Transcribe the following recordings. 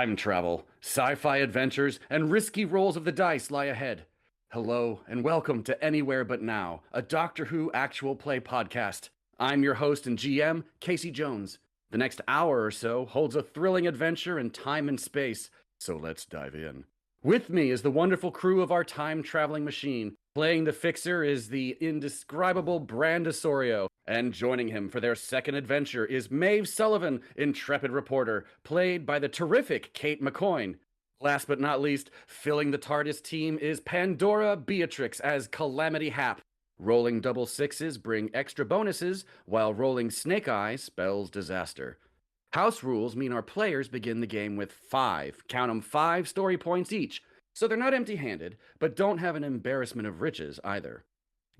Time travel, sci-fi adventures, and risky rolls of the dice lie ahead. Hello, and welcome to Anywhere But Now, a Doctor Who actual play podcast. I'm your host and GM, Casey Jones. The next hour or so holds a thrilling adventure in time and space, so let's dive in. With me is the wonderful crew of our time-traveling machine. Playing the Fixer is the indescribable Brand Osorio, and joining him for their second adventure is Maeve Sullivan, intrepid reporter, played by the terrific Cate MacCoyne. Last but not least, filling the TARDIS team is Pandora Beatrix as Calamity Hap. Rolling double sixes bring extra bonuses, while rolling snake eye spells disaster. House rules mean our players begin the game with 5, count 'em 5 story points each, so they're not empty-handed, but don't have an embarrassment of riches either.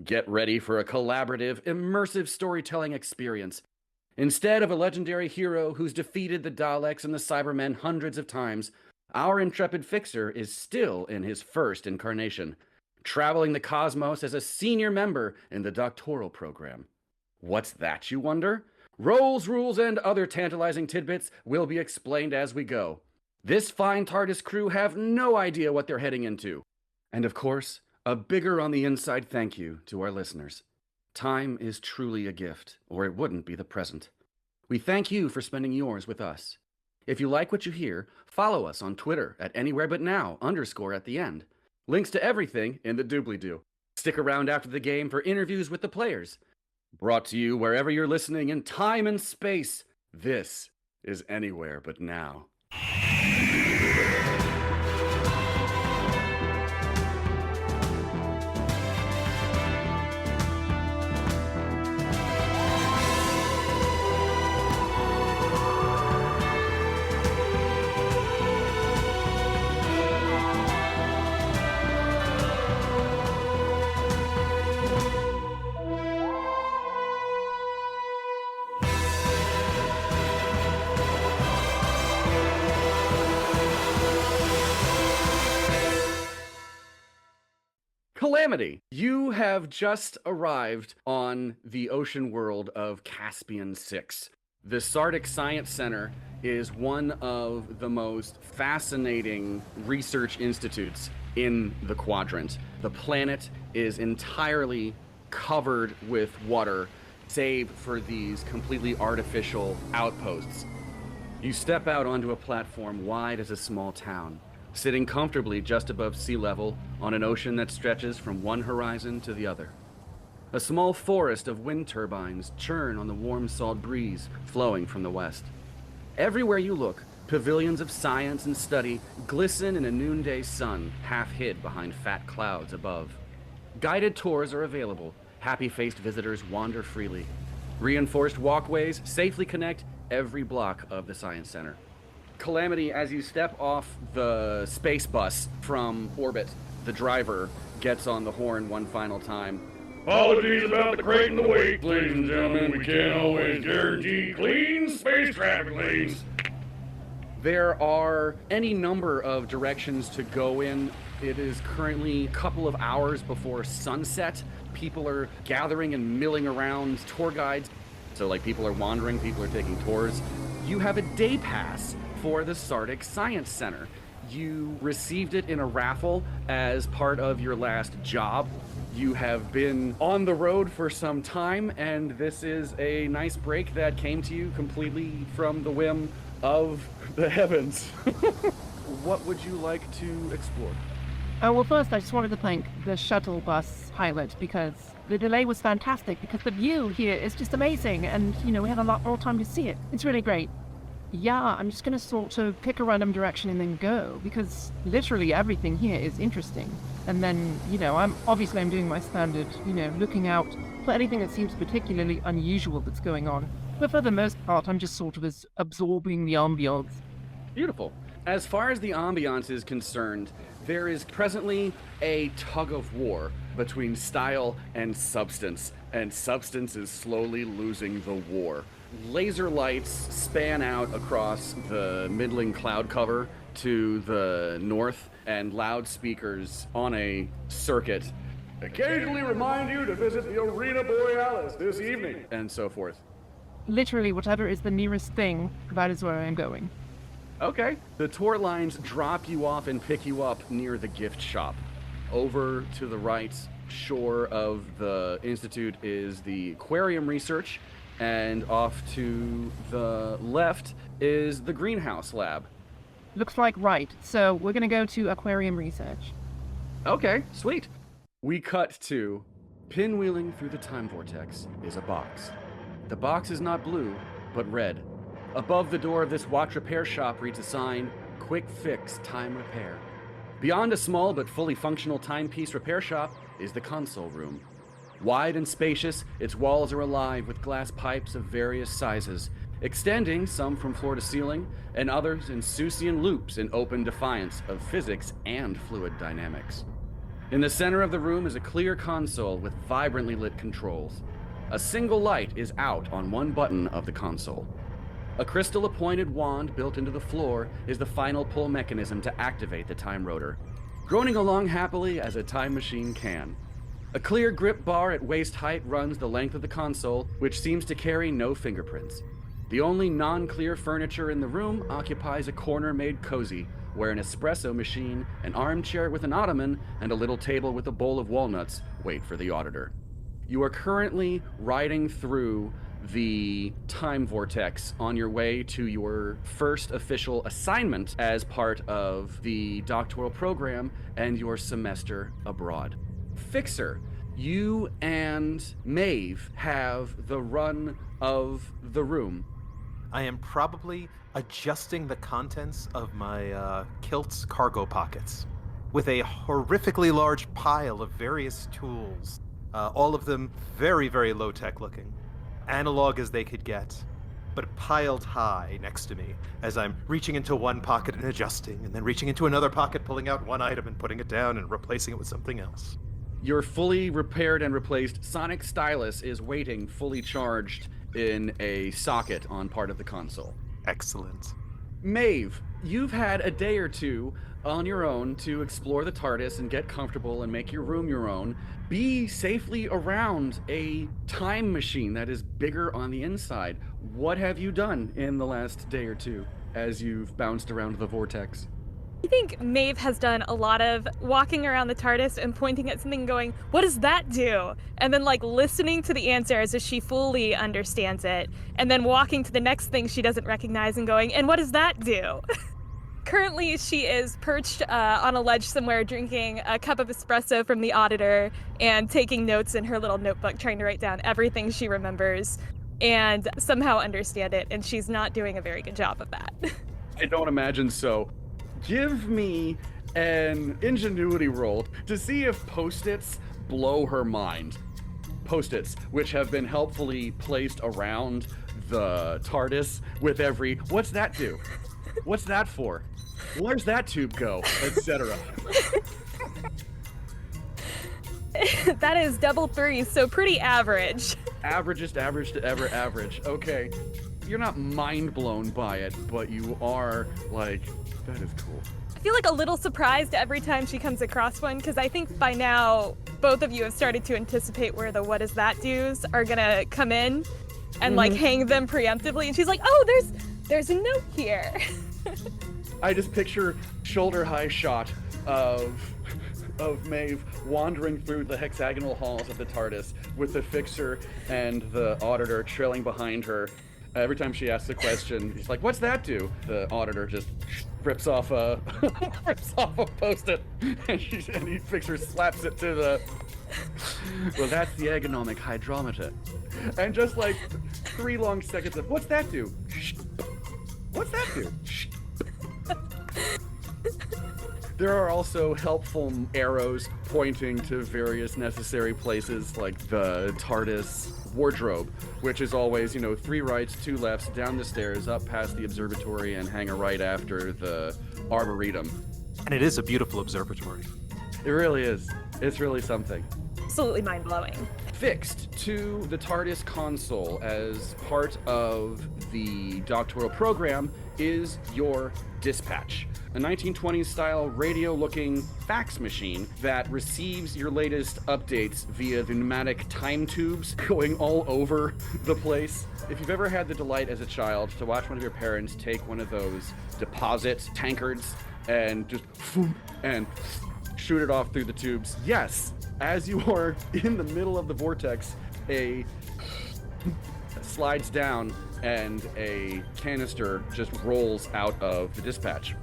Get ready for a collaborative, immersive storytelling experience. Instead of a legendary hero who's defeated the Daleks and the Cybermen hundreds of times, our intrepid Fixer is still in his first incarnation, traveling the cosmos as a senior member in the Doctoral Program. What's that, you wonder? Roles, rules, and other tantalizing tidbits will be explained as we go. This fine TARDIS crew have no idea what they're heading into. And of course, a bigger on the inside thank you to our listeners. Time is truly a gift, or it wouldn't be the present. We thank you for spending yours with us. If you like what you hear, follow us on Twitter at anywherebutnow_ at the end. Links to everything in the doobly-doo. Stick around after the game for interviews with the players. Brought to you wherever you're listening in time and space, this is Anywhere But Now. Calamity, you have just arrived on the ocean world of Caspian VI. The Sardick Science Center is one of the most fascinating research institutes in the quadrant. The planet is entirely covered with water, save for these completely artificial outposts. You step out onto a platform wide as a small town, sitting comfortably just above sea level on an ocean that stretches from one horizon to the other. A small forest of wind turbines churn on the warm salt breeze flowing from the west. Everywhere you look, pavilions of science and study glisten in a noonday sun, half hid behind fat clouds above. Guided tours are available. Happy-faced visitors wander freely. Reinforced walkways safely connect every block of the Science Center. Calamity, as you step off the space bus from orbit, the driver gets on the horn one final time. Apologies about the crate and the weight, ladies and gentlemen. We can't always guarantee clean space traffic lanes. There are any number of directions to go in. It is currently a couple of hours before sunset. People are gathering and milling around, tour guides. So people are wandering, people are taking tours. You have a day pass for the Sardick Science Center. You received it in a raffle as part of your last job. You have been on the road for some time, and this is a nice break that came to you completely from the whim of the heavens. What would you like to explore? Well, first, I just wanted to thank the shuttle bus pilot because the delay was fantastic, because the view here is just amazing, and, we had a lot more time to see it. It's really great. Yeah, I'm just going to sort of pick a random direction and then go, because literally everything here is interesting. And then, I'm doing my standard, looking out for anything that seems particularly unusual that's going on. But for the most part, I'm just sort of absorbing the ambiance. Beautiful. As far as the ambiance is concerned, there is presently a tug of war between style and substance is slowly losing the war. Laser lights span out across the middling cloud cover to the north, and loudspeakers on a circuit occasionally remind you to visit the Arena Borealis this evening, and so forth. Literally, whatever is the nearest thing, that is where I'm going. Okay. The tour lines drop you off and pick you up near the gift shop. Over to the right shore of the Institute is the aquarium research, and off to the left is the greenhouse lab. Looks like right. So we're going to go to aquarium research. Okay, sweet. We cut to pinwheeling through the time vortex is a box. The box is not blue, but red. Above the door of this watch repair shop reads a sign, Quick Fix Time Repair. Beyond a small but fully functional timepiece repair shop is the console room. Wide and spacious, its walls are alive with glass pipes of various sizes, extending some from floor to ceiling, and others in Seussian loops in open defiance of physics and fluid dynamics. In the center of the room is a clear console with vibrantly lit controls. A single light is out on one button of the console. A crystal-appointed wand built into the floor is the final pull mechanism to activate the time rotor, droning along happily as a time machine can. A clear grip bar at waist height runs the length of the console, which seems to carry no fingerprints. The only non-clear furniture in the room occupies a corner made cozy, where an espresso machine, an armchair with an ottoman, and a little table with a bowl of walnuts wait for the auditor. You are currently riding through the time vortex on your way to your first official assignment as part of the doctoral program and your semester abroad. Fixer, you and Maeve have the run of the room. I am probably adjusting the contents of my kilt's cargo pockets with a horrifically large pile of various tools, all of them very, very low-tech looking, analog as they could get, but piled high next to me as I'm reaching into one pocket and adjusting, and then reaching into another pocket, pulling out one item and putting it down and replacing it with something else. Your fully repaired and replaced sonic stylus is waiting fully charged in a socket on part of the console. Excellent. Maeve, you've had a day or two on your own to explore the TARDIS and get comfortable and make your room your own. Be safely around a time machine that is bigger on the inside. What have you done in the last day or two as you've bounced around the vortex? I think Maeve has done a lot of walking around the TARDIS and pointing at something going, what does that do? And then listening to the answer as if she fully understands it. And then walking to the next thing she doesn't recognize and going, and what does that do? Currently, she is perched on a ledge somewhere drinking a cup of espresso from the auditor and taking notes in her little notebook, trying to write down everything she remembers and somehow understand it. And she's not doing a very good job of that. I don't imagine so. Give me an ingenuity roll to see if Post-its blow her mind. Post-its, which have been helpfully placed around the TARDIS with every, what's that do? What's that for? Where's that tube go? Etc. That is double 3, so pretty average. Averagest average to ever average. Okay. You're not mind blown by it, but you are like, that is cool. I feel a little surprised every time she comes across one, because I think by now both of you have started to anticipate where the what is that do's are gonna come in and hang them preemptively, and she's like, oh, there's a note here. I just picture shoulder high shot of Maeve wandering through the hexagonal halls of the TARDIS with the fixer and the auditor trailing behind her. Every time she asks a question, he's like, what's that do? The auditor just rips off a Post-it, and the fixer slaps it to the... Well, that's the ergonomic hydrometer. And just 3 long seconds of, what's that do? What's that do? There are also helpful arrows pointing to various necessary places, like the TARDIS wardrobe, which is always, 3 rights, 2 lefts, down the stairs, up past the observatory, and hang a right after the arboretum. And it is a beautiful observatory. It really is. It's really something. Absolutely mind-blowing. Affixed to the TARDIS console as part of the Doctoral Program is your dispatch. A 1920s style radio looking fax machine that receives your latest updates via the pneumatic time tubes going all over the place. If you've ever had the delight as a child to watch one of your parents take one of those deposit tankards and just and shoot it off through the tubes, yes, as you are in the middle of the vortex, a slides down and a canister just rolls out of the dispatch.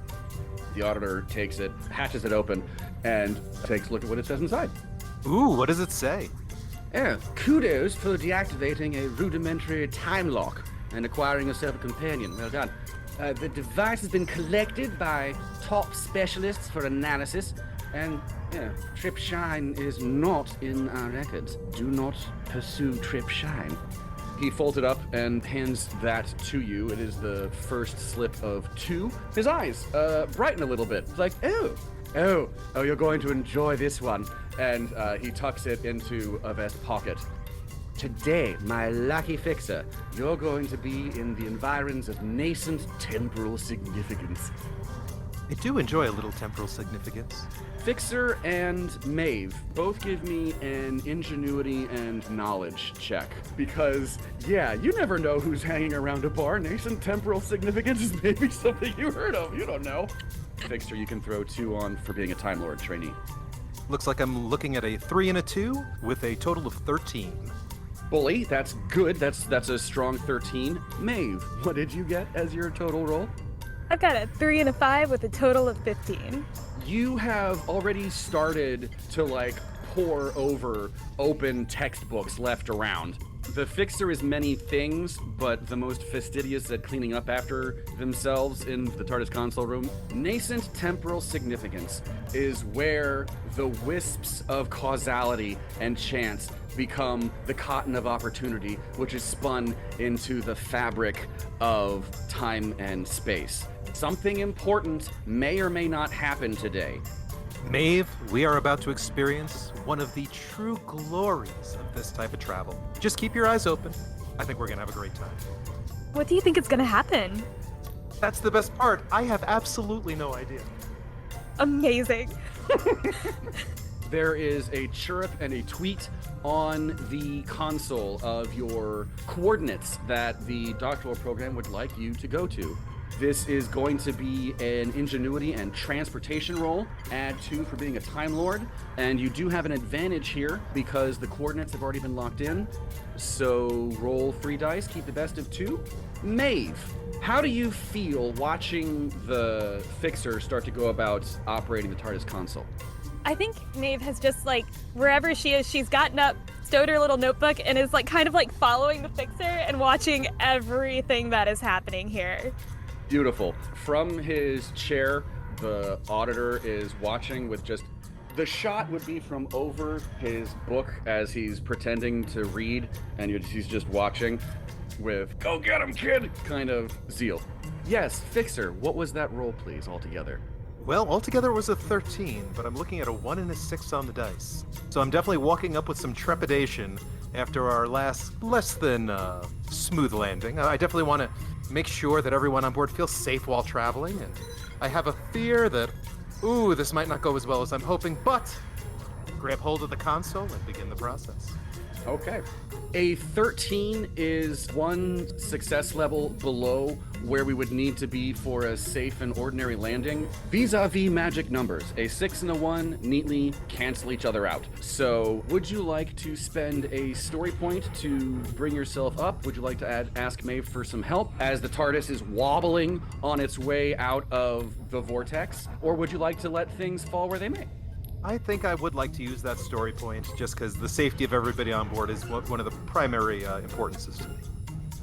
The auditor takes it, hatches it open, and takes a look at what it says inside. Ooh, what does it say? Oh, kudos for deactivating a rudimentary time lock and acquiring yourself a companion. Well done. The device has been collected by top specialists for analysis, and Trip Shine is not in our records. Do not pursue Trip Shine. He folds it up and hands that to you. It is the first slip of 2. His eyes brighten a little bit. It's like, oh, you're going to enjoy this one. And he tucks it into a vest pocket. Today, my lucky fixer, you're going to be in the environs of nascent temporal significance. I do enjoy a little temporal significance. Fixer and Maeve both give me an ingenuity and knowledge check. Because, you never know who's hanging around a bar. Nascent temporal significance is maybe something you heard of. You don't know. Fixer, you can throw 2 on for being a Time Lord trainee. Looks like I'm looking at a 3 and a 2 with a total of 13. Bully, that's good. That's a strong 13. Maeve, what did you get as your total roll? I've got a 3 and a 5 with a total of 15. You have already started to pour over open textbooks left around. The Fixer is many things, but the most fastidious at cleaning up after themselves in the TARDIS console room. Nascent temporal significance is where the wisps of causality and chance become the cotton of opportunity, which is spun into the fabric of time and space. Something important may or may not happen today. Maeve, we are about to experience one of the true glories of this type of travel. Just keep your eyes open. I think we're going to have a great time. What do you think is going to happen? That's the best part. I have absolutely no idea. Amazing. There is a chirrup and a tweet on the console of your coordinates that the doctoral program would like you to go to. This is going to be an ingenuity and transportation roll. Add 2 for being a Time Lord. And you do have an advantage here because the coordinates have already been locked in. So roll 3 dice, keep the best of 2. Maeve, how do you feel watching the Fixer start to go about operating the TARDIS console? I think Maeve has just, wherever she is, she's gotten up, stowed her little notebook, and is, following the Fixer and watching everything that is happening here. Beautiful. From his chair, the auditor is watching with just... The shot would be from over his book as he's pretending to read, and he's just watching with, "Go get him, kid!" kind of zeal. Yes, Fixer, what was that roll, please, altogether? Well, altogether it was a 13, but I'm looking at a 1 and a 6 on the dice. So I'm definitely walking up with some trepidation after our less than smooth landing. I definitely want to make sure that everyone on board feels safe while traveling, and I have a fear that, this might not go as well as I'm hoping, but grab hold of the console and begin the process. Okay. A 13 is 1 success level below where we would need to be for a safe and ordinary landing. Vis-a-vis magic numbers, a 6 and a 1 neatly cancel each other out. So would you like to spend a story point to bring yourself up? Would you like to ask Maeve for some help as the TARDIS is wobbling on its way out of the vortex? Or would you like to let things fall where they may? I think I would like to use that story point just because the safety of everybody on board is one of the primary importances to me.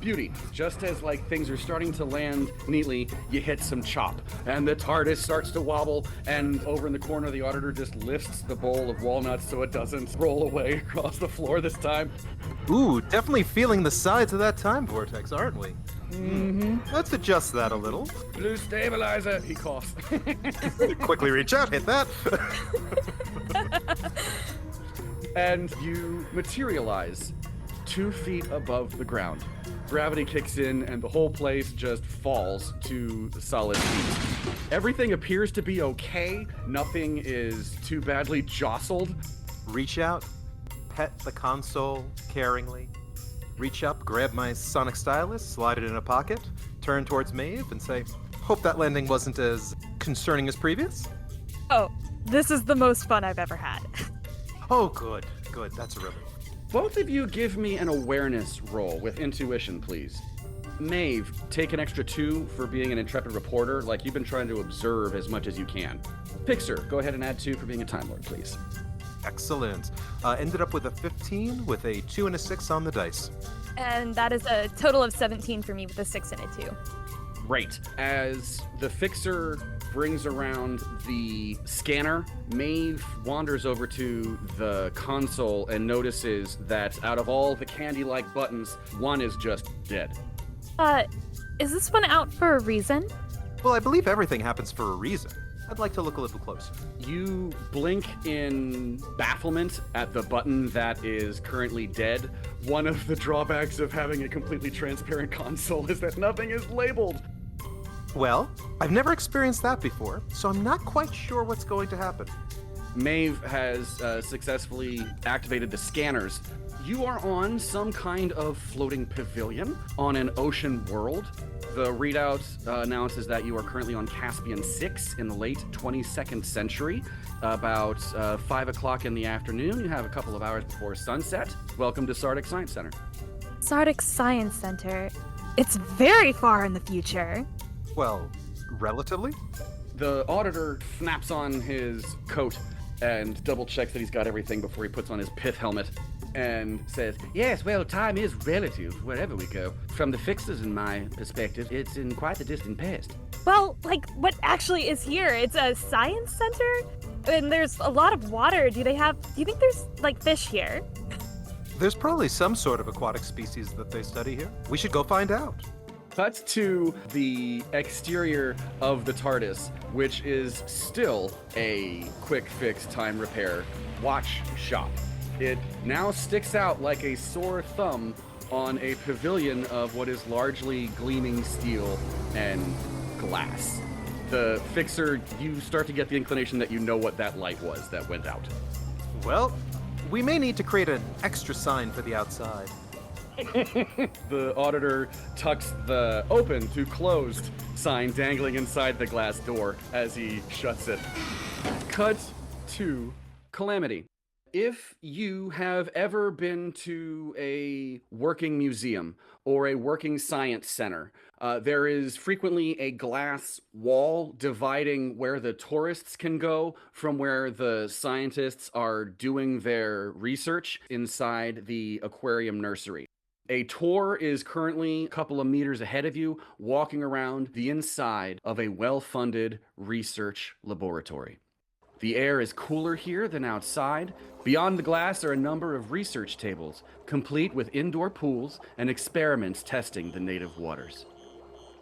Beauty. Just as things are starting to land neatly, you hit some chop, and the TARDIS starts to wobble, and over in the corner, the auditor just lifts the bowl of walnuts so it doesn't roll away across the floor this time. Ooh, definitely feeling the sides of that time vortex, aren't we? Mm-hmm. Let's adjust that a little. Blue stabilizer, he coughs. Quickly reach out, hit that. and you materialize 2 feet above the ground. Gravity kicks in and the whole place just falls to solid feet. Everything appears to be okay. Nothing is too badly jostled. Reach out, pet the console caringly. Reach up, grab my sonic stylus, slide it in a pocket, turn towards Maeve and say, hope that landing wasn't as concerning as previous. Oh, this is the most fun I've ever had. Oh, good. That's a relief. Both of you give me an awareness roll with intuition, please. Maeve, take an extra 2 for being an intrepid reporter, like you've been trying to observe as much as you can. Pixar, go ahead and add 2 for being a Time Lord, please. Excellent. Ended up with a 15 with a 2 and a 6 on the dice. And that is a total of 17 for me with a 6 and a 2. Great. As the Fixer brings around the scanner, Maeve wanders over to the console and notices that out of all the candy-like buttons, one is just dead. Is this one out for a reason? Well, I believe everything happens for a reason. I'd like to look a little closer. You blink in bafflement at the button that is currently dead. One of the drawbacks of having a completely transparent console is that nothing is labeled. Well, I've never experienced that before, so I'm not quite sure what's going to happen. Maeve has successfully activated the scanners. You are on some kind of floating pavilion on an ocean world. The readout announces that you are currently on Caspian VI in the late 22nd century. About 5 o'clock in the afternoon. You have a couple of hours before sunset. Welcome to Sardick Science Center. Sardick Science Center. It's very far in the future. Well, relatively? The auditor snaps on his coat and double checks that he's got everything before he puts on his pith helmet and says, yes, well, time is relative wherever we go. From the Fixers, in my perspective, it's in quite the distant past. Well, like, what actually is here? It's a science center? And there's a lot of water. Do you think there's, like, fish here? There's probably some sort of aquatic species that they study here. We should go find out. Cuts to the exterior of the TARDIS, which is still a quick fix time repair watch shop. It now sticks out like a sore thumb on a pavilion of what is largely gleaming steel and glass. The Fixer, you start to get the inclination that you know what that light was that went out. Well, we may need to create an extra sign for the outside. The auditor tucks the open to closed sign dangling inside the glass door as he shuts it. Cut to Calamity. If you have ever been to a working museum or a working science center, there is frequently a glass wall dividing where the tourists can go from where the scientists are doing their research inside the aquarium nursery. A tour is currently a couple of meters ahead of you, walking around the inside of a well-funded research laboratory. The air is cooler here than outside. Beyond the glass are a number of research tables, complete with indoor pools and experiments testing the native waters.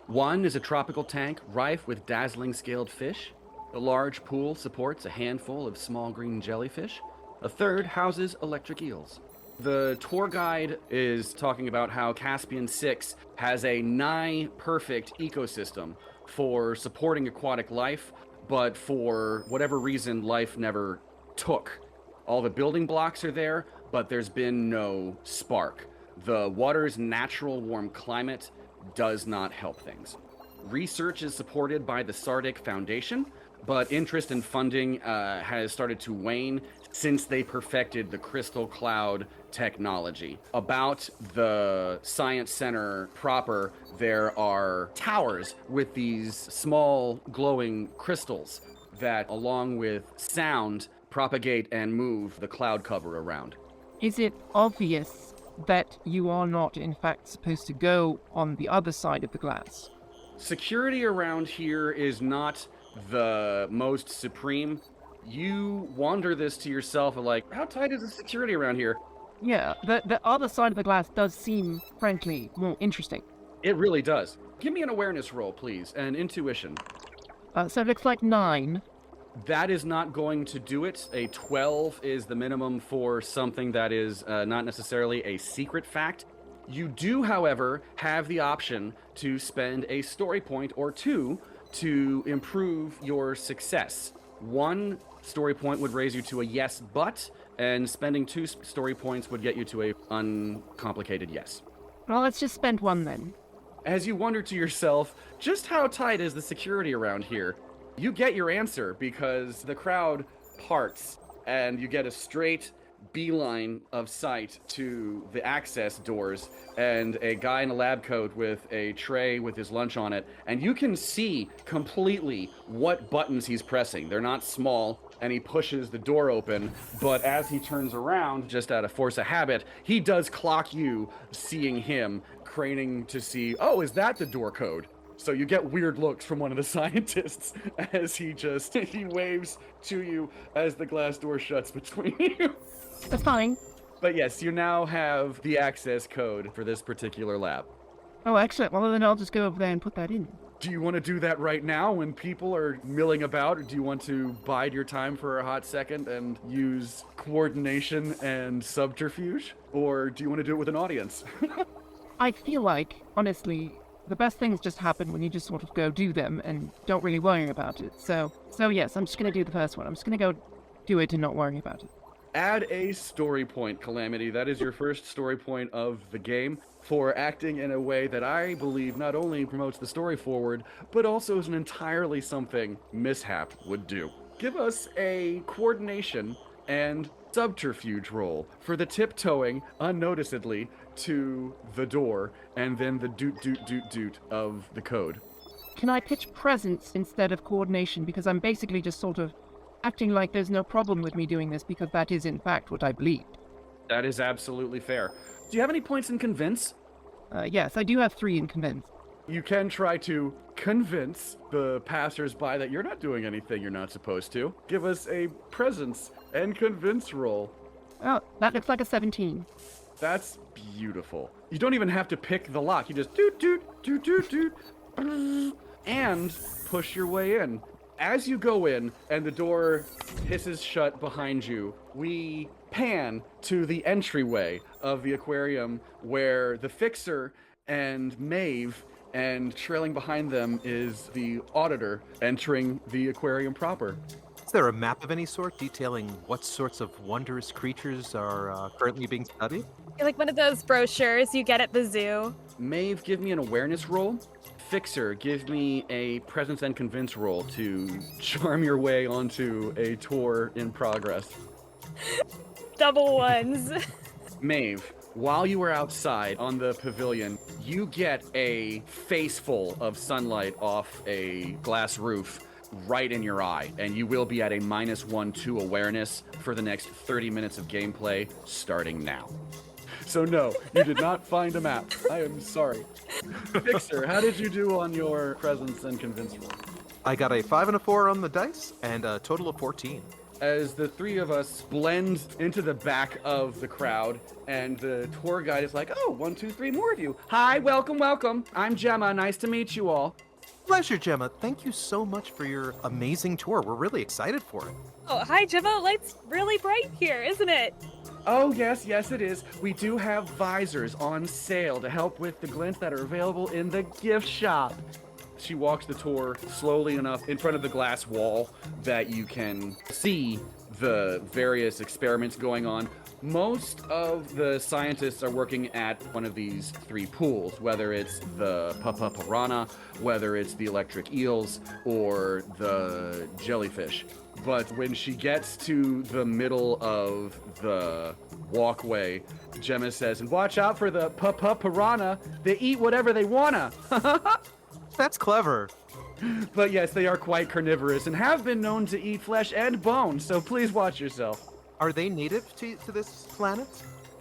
One is a tropical tank rife with dazzling scaled fish. The large pool supports a handful of small green jellyfish. A third houses electric eels. The tour guide is talking about how Caspian VI has a nigh-perfect ecosystem for supporting aquatic life, but for whatever reason, life never took. All the building blocks are there, but there's been no spark. The water's natural warm climate does not help things. Research is supported by the Sardick Foundation, but interest and funding has started to wane since they perfected the crystal cloud technology. About the science center proper, there are towers with these small glowing crystals that, along with sound, propagate and move the cloud cover around. Is it obvious that you are not, in fact, supposed to go on the other side of the glass? Security around here is not the most supreme. You wander this to yourself and like, how tight is the security around here? Yeah, the other side of the glass does seem, frankly, more interesting. It really does. Give me an awareness roll, please, and intuition. So it looks like 9. That is not going to do it. A 12 is the minimum for something that is not necessarily a secret fact. You do, however, have the option to spend a story point or two to improve your success. One story point would raise you to a yes, but, and spending 2 story points would get you to a uncomplicated yes. Well, let's just spend 1 then. As you wonder to yourself, just how tight is the security around here? You get your answer because the crowd parts and you get a straight beeline of sight to the access doors and a guy in a lab coat with a tray with his lunch on it, and you can see completely what buttons he's pressing. They're not small, and he pushes the door open, but as he turns around, just out of force of habit, he does clock you, seeing him, craning to see, oh, is that the door code? So you get weird looks from one of the scientists as he waves to you as the glass door shuts between you. That's fine. But yes, you now have the access code for this particular lab. Oh, excellent. Well, then I'll just go over there and put that in. Do you want to do that right now when people are milling about, or do you want to bide your time for a hot second and use coordination and subterfuge? Or do you want to do it with an audience? I feel like, honestly, the best things just happen when you just sort of go do them and don't really worry about it. So yes, I'm just going to do the first one. I'm just going to go do it and not worry about it. Add a story point, Calamity. That is your first story point of the game for acting in a way that I believe not only promotes the story forward, but also is an entirely something Mishap would do. Give us a coordination and subterfuge roll for the tiptoeing unnoticeably to the door and then the doot of the code. Can I pitch presence instead of coordination? Because I'm basically just sort of acting like there's no problem with me doing this because that is in fact what I believe. That is absolutely fair. Do you have any points in convince? Yes, I do have 3 in convince. You can try to convince the passersby that you're not doing anything you're not supposed to. Give us a presence and convince roll. Oh, that looks like a 17. That's beautiful. You don't even have to pick the lock. You just doot, and push your way in. As you go in and the door hisses shut behind you, we pan to the entryway of the aquarium where the fixer and Maeve, and trailing behind them is the auditor entering the aquarium proper. Is there a map of any sort detailing what sorts of wondrous creatures are currently being studied? Like one of those brochures you get at the zoo. Maeve, give me an awareness roll. Fixer, give me a presence and convince roll to charm your way onto a tour in progress. Double ones. Maeve, while you are outside on the pavilion, you get a faceful of sunlight off a glass roof right in your eye, and you will be at a -1/2 awareness for the next 30 minutes of gameplay starting now. So no, you did not find a map. I am sorry. Fixer, how did you do on your presence and convince roll? I got a 5 and a 4 on the dice, and a total of 14. As the 3 of us blend into the back of the crowd, and the tour guide is like, oh, 1, 2, 3 more of you. Hi, welcome. I'm Gemma. Nice to meet you all. Pleasure, Gemma. Thank you so much for your amazing tour. We're really excited for it. Oh, hi, Gemma. Light's really bright here, isn't it? Oh, yes, it is. We do have visors on sale to help with the glints that are available in the gift shop. She walks the tour slowly enough in front of the glass wall that you can see the various experiments going on. Most of the scientists are working at one of these 3 pools, whether it's the Papa Piranha, whether it's the electric eels, or the jellyfish. But when she gets to the middle of the walkway, Gemma says, and watch out for the Papa Piranha. They eat whatever they wanna. That's clever. But yes, they are quite carnivorous and have been known to eat flesh and bone, so please watch yourself. Are they native to this planet?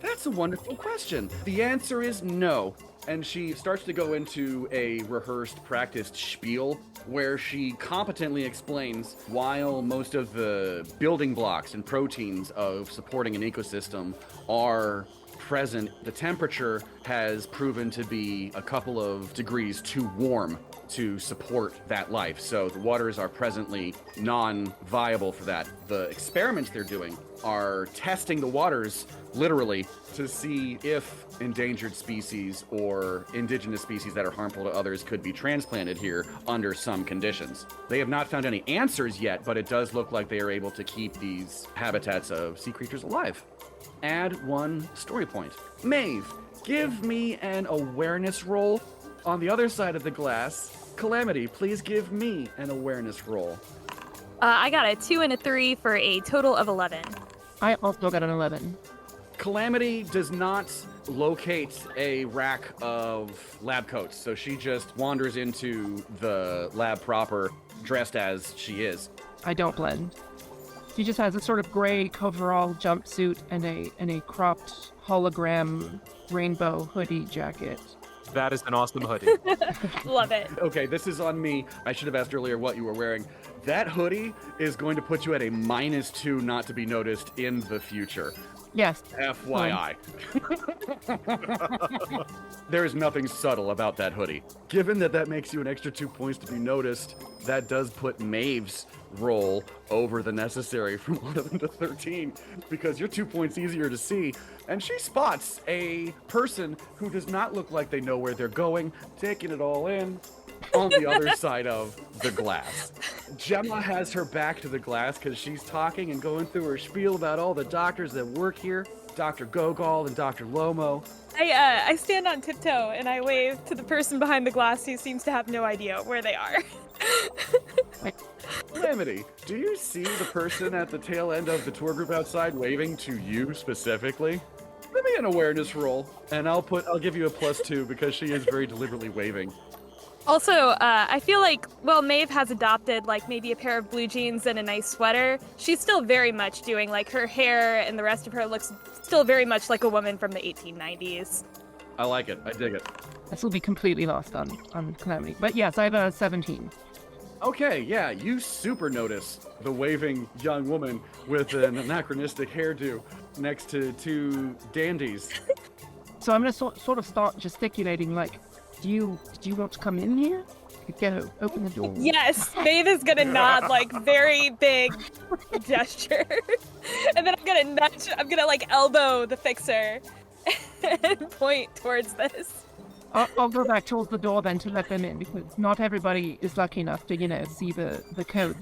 That's a wonderful question. The answer is no. And she starts to go into a rehearsed, practiced spiel where she competently explains while most of the building blocks and proteins of supporting an ecosystem are present, the temperature has proven to be a couple of degrees too warm to support that life. So the waters are presently non-viable for that. The experiments they're doing are testing the waters literally to see if endangered species or indigenous species that are harmful to others could be transplanted here under some conditions. They have not found any answers yet, but it does look like they are able to keep these habitats of sea creatures alive. Add 1 story point. Maeve, give me an awareness roll. On the other side of the glass, Calamity, please give me an awareness roll. I got a 2 and a 3 for a total of 11. I also got an 11. Calamity does not locate a rack of lab coats, so she just wanders into the lab proper, dressed as she is. I don't blend. She just has a sort of gray coverall jumpsuit and a cropped hologram rainbow hoodie jacket. That is an awesome hoodie. Love it. Okay, this is on me. I should have asked earlier what you were wearing. That hoodie is going to put you at a -2 not to be noticed in the future. Yes. FYI. There is nothing subtle about that hoodie. Given that makes you an extra 2 points to be noticed, that does put Maeve's roll over the necessary from 11 to 13, because you're 2 points easier to see. And she spots a person who does not look like they know where they're going, taking it all in on the other side of the glass. Gemma has her back to the glass because she's talking and going through her spiel about all the doctors that work here, Dr. Gogol and Dr. Lomo. I stand on tiptoe and I wave to the person behind the glass who seems to have no idea where they are. Calamity, do you see the person at the tail end of the tour group outside waving to you specifically? Give me an awareness roll, and I'll give you a +2 because she is very deliberately waving. Also, I feel like, well, Maeve has adopted, like, maybe a pair of blue jeans and a nice sweater. She's still very much doing, like, her hair and the rest of her looks still very much like a woman from the 1890s. I like it. I dig it. This will be completely lost on Calamity. But yes, I have a 17. Okay, yeah, you super notice the waving young woman with an anachronistic hairdo next to 2 dandies. So I'm going to sort of start gesticulating like, do you want to come in here? Go, open the door. Yes, Maeve is gonna nod, like, very big gesture. And then I'm gonna like elbow the fixer and point towards this. I'll go back towards the door then to let them in, because not everybody is lucky enough to, see the code.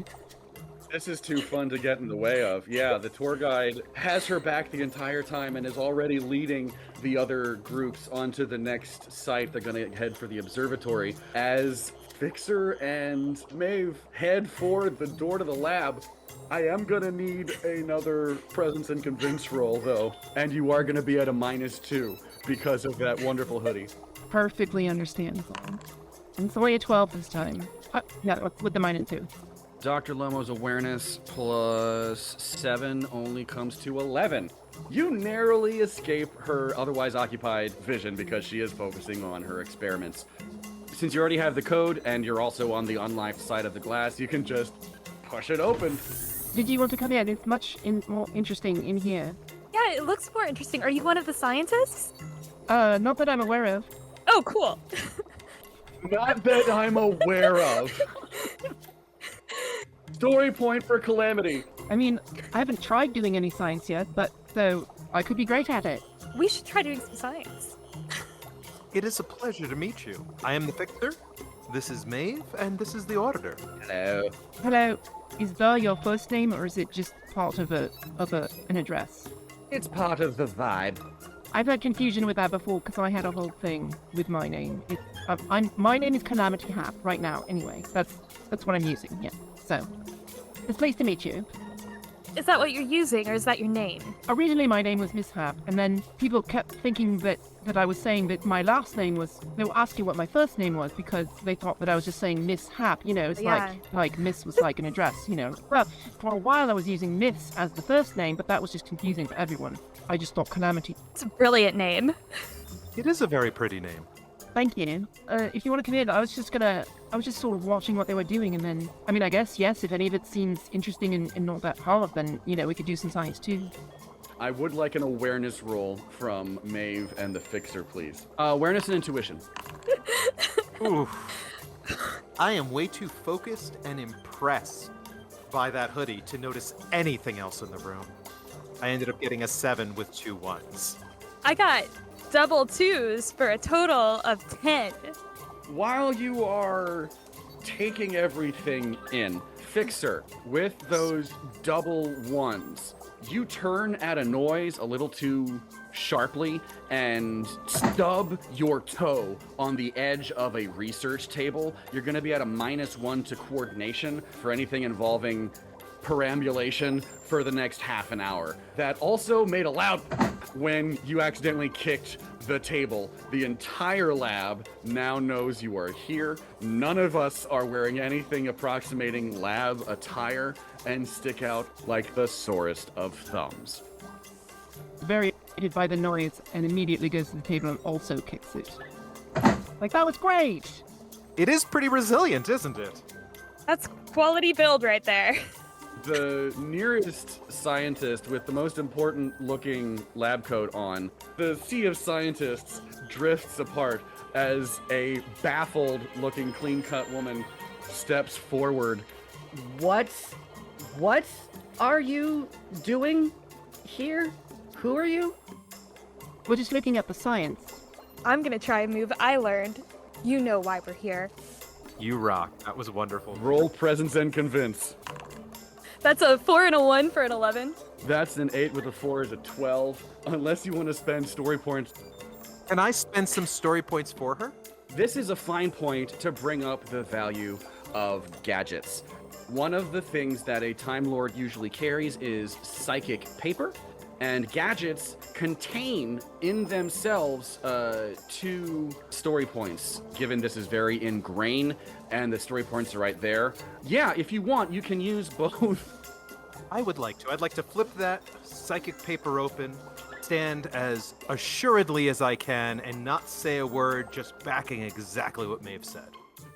This is too fun to get in the way of. Yeah, the tour guide has her back the entire time and is already leading the other groups onto the next site. They're going to head for the observatory as Fixer and Maeve head for the door to the lab. I am going to need another presence and convince roll, though, and you are going to be at a -2 because of that wonderful hoodie. Perfectly understandable. And it's only a 12 this time. Yeah, with the -2. Dr. Lomo's awareness +7 only comes to 11. You narrowly escape her otherwise occupied vision because she is focusing on her experiments. Since you already have the code and you're also on the unlocked side of the glass, you can just push it open. Did you want to come in? It's much more interesting in here. Yeah, it looks more interesting. Are you one of the scientists? Not that I'm aware of. Oh, cool. Not that I'm aware of. Story point for Calamity. I mean, I haven't tried doing any science yet, but so I could be great at it. We should try doing some science. It is a pleasure to meet you. I am the Fixer. This is Maeve, and this is the Auditor. Hello. Hello. Is that your first name, or is it just part of an address? It's part of the vibe. I've had confusion with that before because I had a whole thing with my name. My name is Calamity Hap right now. Anyway, that's what I'm using. Yeah. So, it's nice to meet you. Is that what you're using, or is that your name? Originally, my name was Miss Hap, and then people kept thinking that I was saying that my last name was. They were asking what my first name was because they thought that I was just saying Miss Hap. It's like Miss was like an address. Well, for a while I was using Miss as the first name, but that was just confusing for everyone. I just thought Calamity. It's a brilliant name. It is a very pretty name. Thank you. If you want to come in, I was just sort of watching what they were doing, and then, I guess, yes, if any of it seems interesting and not that hard, then, we could do some science too. I would like an awareness roll from Maeve and the Fixer, please. Awareness and intuition. Ooh. I am way too focused and impressed by that hoodie to notice anything else in the room. I ended up getting a 7 with 2 1s. I got double 2s for a total of 10. While you are taking everything in, Fixer, with those double 1s, you turn at a noise a little too sharply and stub your toe on the edge of a research table. You're going to be at a -1 to coordination for anything involving perambulation for the next half an hour. That also made a loud when you accidentally kicked the table. The entire lab now knows you are here. None of us are wearing anything approximating lab attire and stick out like the sorest of thumbs. Very irritated by the noise and immediately goes to the table and also kicks it. Like, that was great! It is pretty resilient, isn't it? That's quality build right there. The nearest scientist with the most important looking lab coat on, the sea of scientists drifts apart as a baffled looking clean-cut woman steps forward. What are you doing here? Who are you? We're just looking at the science. I'm gonna try a move I learned. You know why we're here. You rock. That was wonderful. Roll presence and convince. That's a 4 and a 1 for an 11. That's an 8 with a 4 is a 12. Unless you want to spend story points. Can I spend some story points for her? This is a fine point to bring up the value of gadgets. One of the things that a Time Lord usually carries is psychic paper, and gadgets contain in themselves 2 story points, given this is very in grain and the story points are right there. Yeah, if you want, you can use both. I would like to. I'd like to flip that psychic paper open, stand as assuredly as I can, and not say a word, just backing exactly what Maeve said.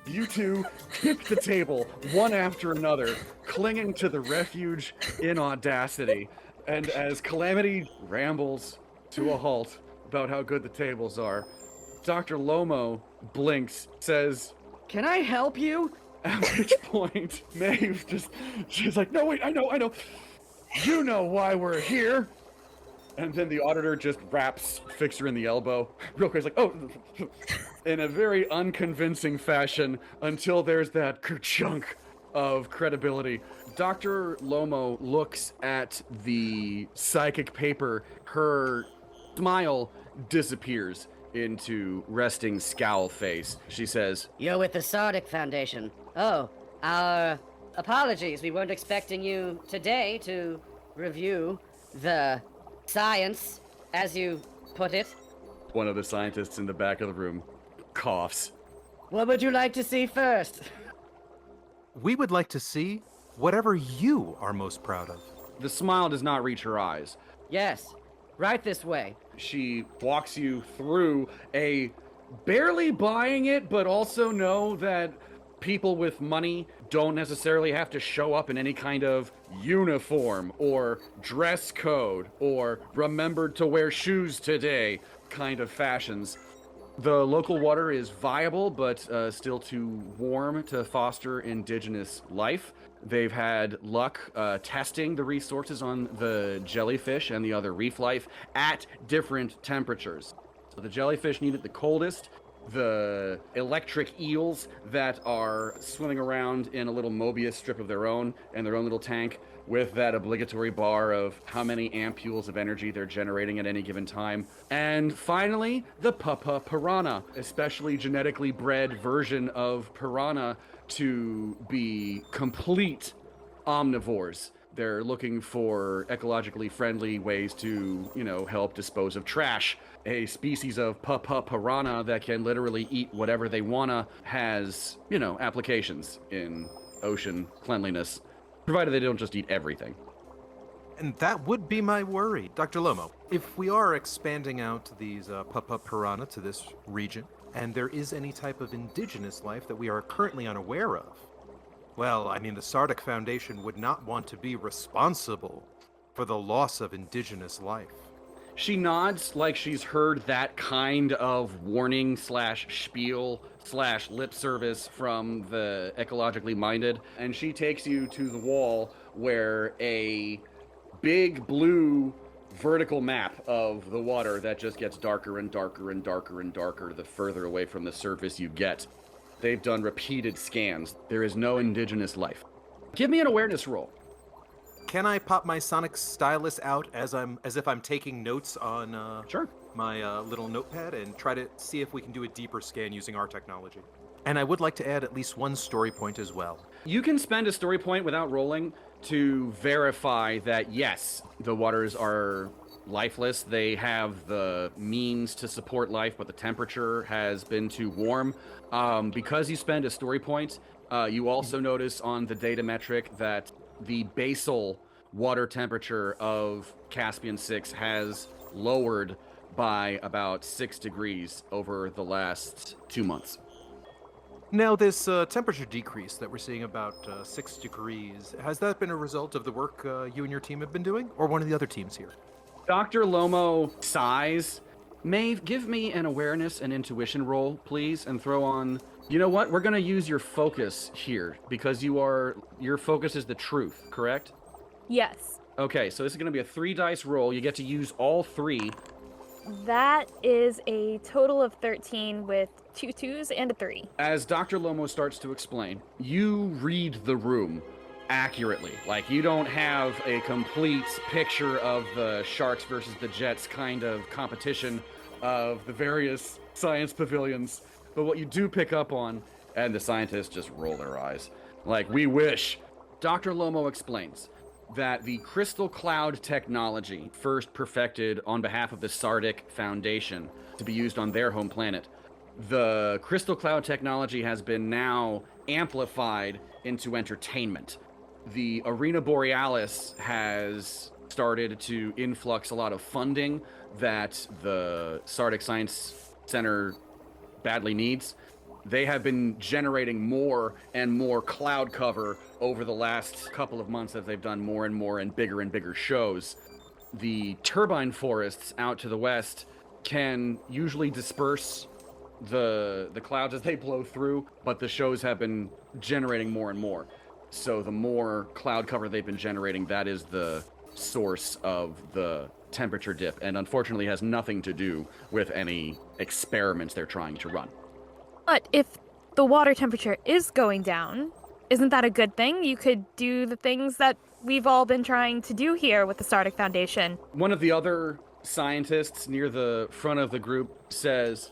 You two kick the table, one after another, clinging to the refuge in audacity. And as Calamity rambles to a halt about how good the tables are, Dr. Lomo blinks, says, Can I help you? at which point Maeve she's like, no, wait, I know. You know why we're here. And then the auditor just wraps Fixer in the elbow. Real quick, it's like, oh, in a very unconvincing fashion until there's that kerchunk of credibility. Dr. Lomo looks at the psychic paper. Her smile disappears into resting scowl face. She says, You're with the Sardick Foundation. Oh, our apologies. We weren't expecting you today to review the science, as you put it. one of the scientists in the back of the room coughs. What would you like to see first? We would like to see whatever you are most proud of. The smile does not reach her eyes. Yes, right this way. She walks you through a barely buying it, but also know that people with money don't necessarily have to show up in any kind of uniform or dress code or remembered to wear shoes today kind of fashions. The local water is viable, but still too warm to foster indigenous life. They've had luck testing the resources on the jellyfish and the other reef life at different temperatures. So the jellyfish need it the coldest. The electric eels that are swimming around in a little Mobius strip of their own and their own little tank with that obligatory bar of how many ampules of energy they're generating at any given time. And finally, the papa piranha, especially genetically bred version of piranha to be complete omnivores. They're looking for ecologically friendly ways to, help dispose of trash. A species of papa piranha that can literally eat whatever they wanna has, applications in ocean cleanliness, provided they don't just eat everything. And that would be my worry. Dr. Lomo, if we are expanding out these papa piranha to this region, and there is any type of indigenous life that we are currently unaware of, well, the Sardick Foundation would not want to be responsible for the loss of indigenous life. She nods like she's heard that kind of warning / spiel / lip service from the ecologically minded, and she takes you to the wall where a big blue vertical map of the water that just gets darker and darker and darker and darker the further away from the surface you get. They've done repeated scans. There is no indigenous life. Give me an awareness roll. Can I pop my sonic stylus out as if I'm taking notes on Sure. my little notepad and try to see if we can do a deeper scan using our technology? And I would like to add at least one story point as well. You can spend a story point without rolling to verify that, yes, the waters are lifeless. They have the means to support life, but the temperature has been too warm. Because you spend a story point, you also notice on the data metric that the basal water temperature of Caspian VI has lowered by about 6 degrees over the last 2 months. Now, this temperature decrease that we're seeing about 6 degrees, has that been a result of the work you and your team have been doing, or one of the other teams here? Dr. Lomo sighs. Maeve, give me an awareness and intuition roll, please, and throw on... You know what? We're going to use your focus here, because your focus is the truth, correct? Yes. Okay, so this is going to be a 3-dice roll. You get to use all 3. That is a total of 13 with 2 2s and a 3. As Dr. Lomo starts to explain, you read the room accurately. Like, you don't have a complete picture of the Sharks versus the Jets kind of competition of the various science pavilions. But what you do pick up on, and the scientists just roll their eyes, like, we wish. Dr. Lomo explains that the crystal cloud technology, first perfected on behalf of the Sardick Foundation to be used on their home planet, the crystal cloud technology has been now amplified into entertainment. The Arena Borealis has started to influx a lot of funding that the Sardick Science Center badly needs. They have been generating more and more cloud cover over the last couple of months as they've done more and bigger shows. The turbine forests out to the west can usually disperse the clouds as they blow through, but the shows have been generating more and more. So the more cloud cover they've been generating, that is the source of the temperature dip, and unfortunately has nothing to do with any experiments they're trying to run. But if the water temperature is going down, isn't that a good thing? You could do the things that we've all been trying to do here with the Sardick Foundation. One of the other scientists near the front of the group says,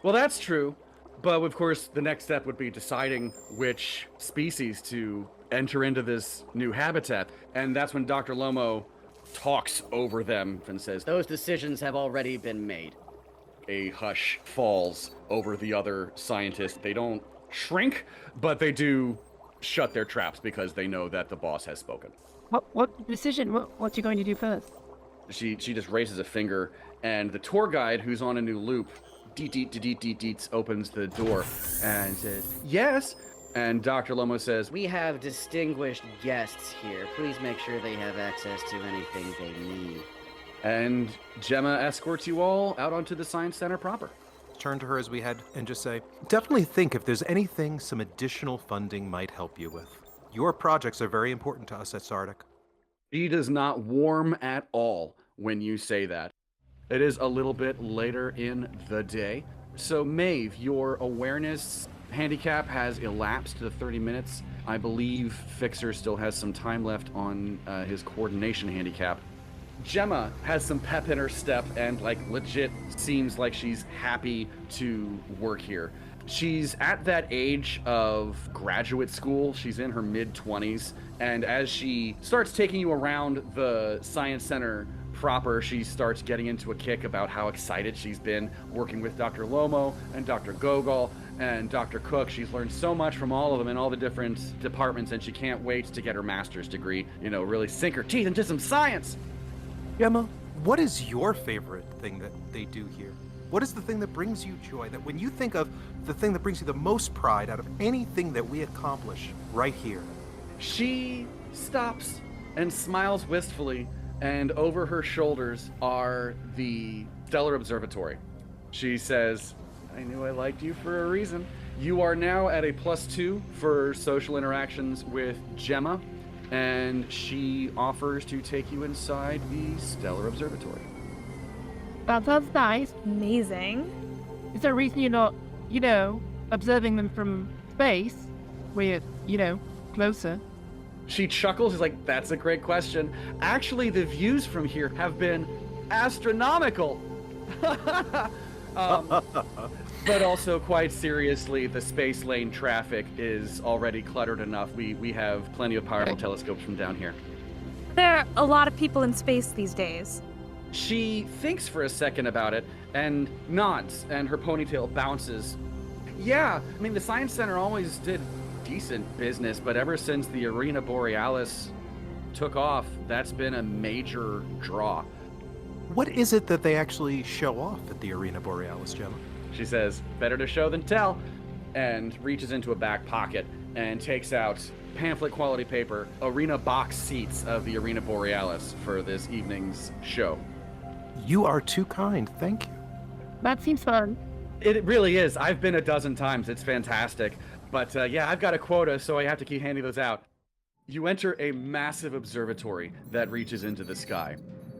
well, that's true, but of course the next step would be deciding which species to enter into this new habitat. And that's when Dr. Lomo talks over them and says, Those decisions have already been made. A hush falls over the other scientists. They don't shrink, but they do shut their traps because they know that the boss has spoken. What decision? What you going to do first? She just raises a finger, and the tour guide, who's on a new loop, deets, opens the door and says, yes. And Dr. Lomo says, We have distinguished guests here. Please make sure they have access to anything they need. and Gemma escorts you all out onto the Science Center proper. Turn to her as we head and just say, definitely think if there's anything some additional funding might help you with. Your projects are very important to us at Sardick. She does not warm at all when you say that. It is a little bit later in the day. So Maeve, your awareness handicap has elapsed to 30 minutes. I believe Fixer still has some time left on his coordination handicap. Gemma has some pep in her step and legit seems like she's happy to work here. She's at that age of graduate school. She's in her mid-20s. And as she starts taking you around the Science Center proper, she starts getting into a kick about how excited she's been working with Dr. Lomo and Dr. Gogol and Dr. Cook. She's learned so much from all of them in all the different departments, and she can't wait to get her master's degree, really sink her teeth into some science. Gemma, what is your favorite thing that they do here? What is the thing that brings you joy? That when you think of the thing that brings you the most pride out of anything that we accomplish right here? She stops and smiles wistfully and over her shoulders are the Stellar Observatory. She says, I knew I liked you for a reason. You are now at a +2 for social interactions with Gemma, and she offers to take you inside the Stellar Observatory. That sounds nice. Amazing. Is there a reason you're not, observing them from space? Where, closer? She chuckles, is like, that's a great question. Actually, the views from here have been astronomical. But also, quite seriously, the space lane traffic is already cluttered enough. We have plenty of powerful telescopes from down here. There are a lot of people in space these days. She thinks for a second about it and nods, and her ponytail bounces. Yeah, I mean, the Science Center always did decent business, but ever since the Arena Borealis took off, that's been a major draw. What is it that they actually show off at the Arena Borealis, Gemma? She says, better to show than tell, and reaches into a back pocket and takes out pamphlet quality paper, arena box seats of the Arena Borealis for this evening's show. You are too kind, thank you. That seems fun. It really is. I've been a dozen times. It's fantastic. But yeah, I've got a quota, so I have to keep handing those out. You enter a massive observatory that reaches into the sky.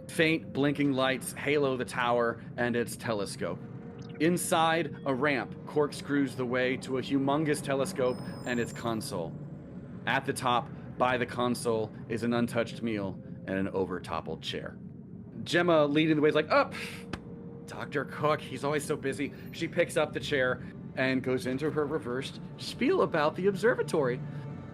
Faint blinking lights halo the tower and its telescope. Inside, a ramp corkscrews the way to a humongous telescope and its console. At the top, by the console, is an untouched meal and an over-toppled chair. Gemma, leading the way, is like, up! Dr. Cook, he's always so busy. She picks up the chair and goes into her reversed spiel about the observatory.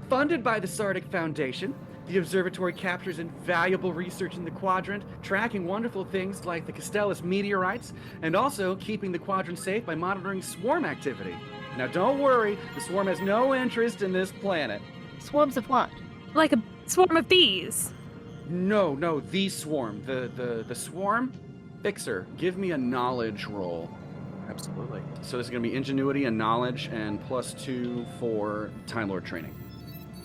Funded by the Sardick Foundation, the observatory captures invaluable research in the quadrant, tracking wonderful things like the Castellus meteorites, and also keeping the quadrant safe by monitoring swarm activity. Now don't worry, the swarm has no interest in this planet. Swarms of what? Like a swarm of bees. No, the swarm. The swarm? Fixer, give me a knowledge roll. Absolutely. So this is going to be ingenuity and knowledge, and +2 for Time Lord training.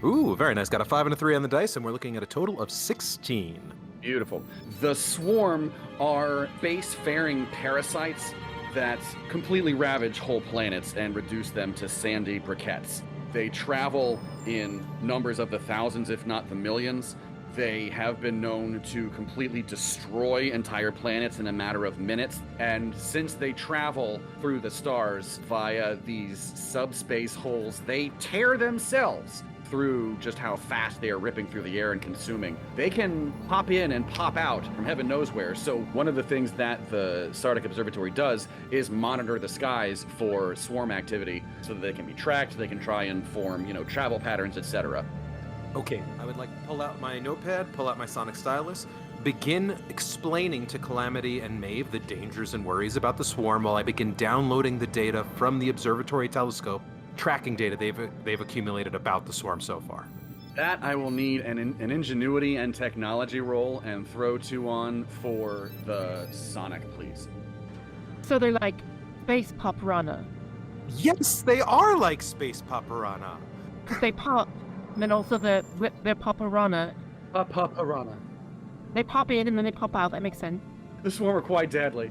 Ooh, very nice. Got a 5 and a 3 on the dice, and we're looking at a total of 16. Beautiful. The swarm are base-faring parasites that completely ravage whole planets and reduce them to sandy briquettes. They travel in numbers of the thousands, if not the millions. They have been known to completely destroy entire planets in a matter of minutes. And since they travel through the stars via these subspace holes, they tear themselves through just how fast they are ripping through the air and consuming. They can pop in and pop out from heaven knows where. So one of the things that the Sardick Observatory does is monitor the skies for swarm activity so that they can be tracked, they can try and form, travel patterns, etc. Okay, I would like to pull out my notepad, pull out my sonic stylus, begin explaining to Calamity and Maeve the dangers and worries about the swarm while I begin downloading the data from the observatory telescope, tracking data they've accumulated about the swarm so far. That I will need an ingenuity and technology roll, and throw 2 on for the sonic, please. So they're like space paparana. Yes, they are like space paparana. They pop, and then also they're paparana. Paparana. They pop in and then they pop out. That makes sense. The swarm are quite deadly.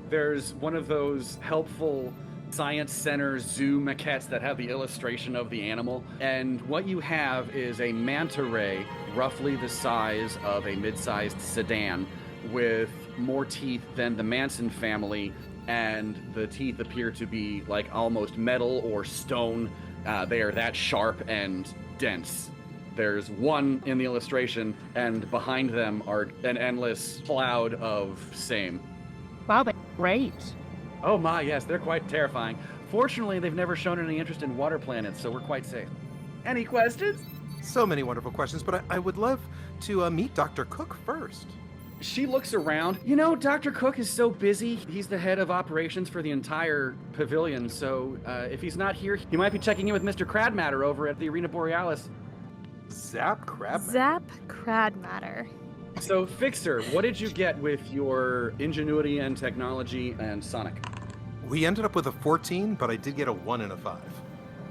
There's one of those helpful Science Center zoo maquettes that have the illustration of the animal, and what you have is a manta ray roughly the size of a mid-sized sedan with more teeth than the Manson family, and the teeth appear to be like almost metal or stone. They are that sharp and dense. There's one in the illustration, and behind them are an endless cloud of same. Wow, they're great. Oh my, yes, they're quite terrifying. Fortunately, they've never shown any interest in water planets, so we're quite safe. Any questions? So many wonderful questions, but I would love to meet Dr. Cook first. She looks around. Dr. Cook is so busy. He's the head of operations for the entire pavilion, so if he's not here, he might be checking in with Mr. Cradmatter over at the Arena Borealis. Zap Crab? Zap Crad Matter. So, Fixer, what did you get with your ingenuity and technology and sonic? We ended up with a 14, but I did get a 1 and a 5.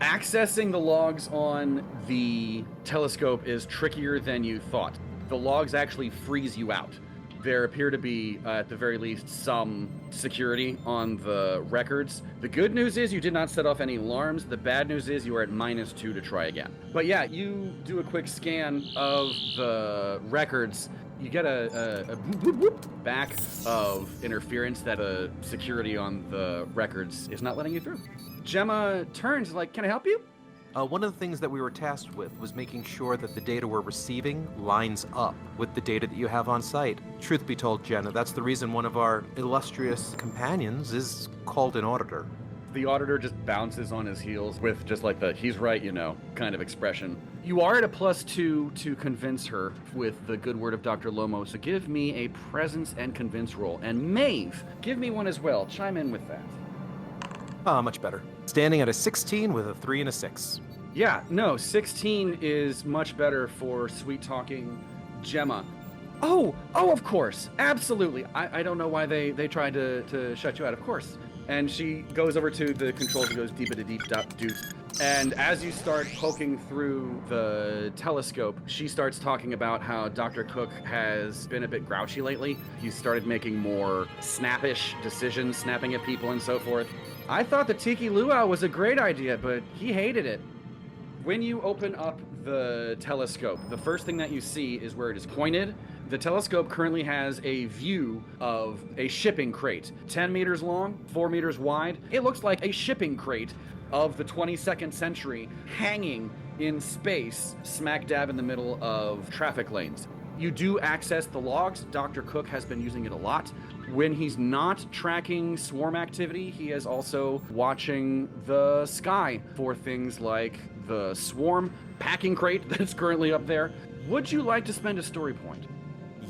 Accessing the logs on the telescope is trickier than you thought. the logs actually freeze you out. There appear to be, at the very least, some security on the records. The good news is you did not set off any alarms. The bad news is you are at -2 to try again. But yeah, you do a quick scan of the records. You get a boop, boop, boop back of interference that security on the records is not letting you through. Gemma turns like, can I help you? One of the things that we were tasked with was making sure that the data we're receiving lines up with the data that you have on site. Truth be told, Jenna, that's the reason one of our illustrious companions is called an auditor. The auditor just bounces on his heels with just like the he's right, kind of expression. You are at a +2 to convince her with the good word of Dr. Lomo, so give me a presence and convince roll. And Maeve, give me one as well. Chime in with that. Much better. Standing at a 16 with a 3 and a 6. Yeah, no, 16 is much better for sweet-talking Gemma. Oh, of course, absolutely. I don't know why they tried to shut you out, of course. And she goes over to the controls and goes deep-a-deep-dot-doot. And as you start poking through the telescope, she starts talking about how Dr. Cook has been a bit grouchy lately. He's started making more snappish decisions, snapping at people and so forth. I thought the Tiki Luau was a great idea, but he hated it. When you open up the telescope, the first thing that you see is where it is pointed. The telescope currently has a view of a shipping crate, 10 meters long, 4 meters wide. It looks like a shipping crate of the 22nd century hanging in space, smack dab in the middle of traffic lanes. You do access the logs. Dr. Cook has been using it a lot. When he's not tracking swarm activity, he is also watching the sky for things like the swarm packing crate that's currently up there. Would you like to spend a story point?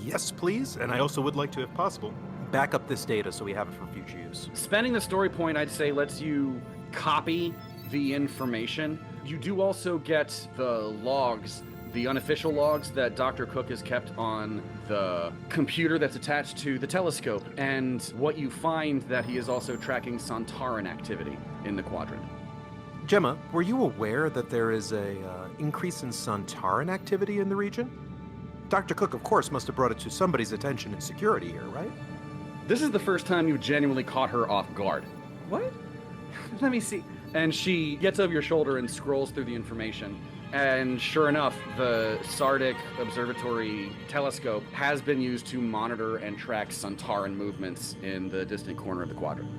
Yes, please. And I also would like to, if possible, back up this data so we have it for future use. Spending the story point, I'd say, lets you copy the information. You do also get the logs, the unofficial logs that Dr. Cook has kept on the computer that's attached to the telescope, and what you find that he is also tracking Sontaran activity in the quadrant. Gemma, were you aware that there is a increase in Sontaran activity in the region? Dr. Cook, of course, must have brought it to somebody's attention in security here, right? This is the first time you genuinely caught her off guard. What? Let me see. And she gets over your shoulder and scrolls through the information. And sure enough, the Sardick Observatory telescope has been used to monitor and track Sontaran movements in the distant corner of the quadrant.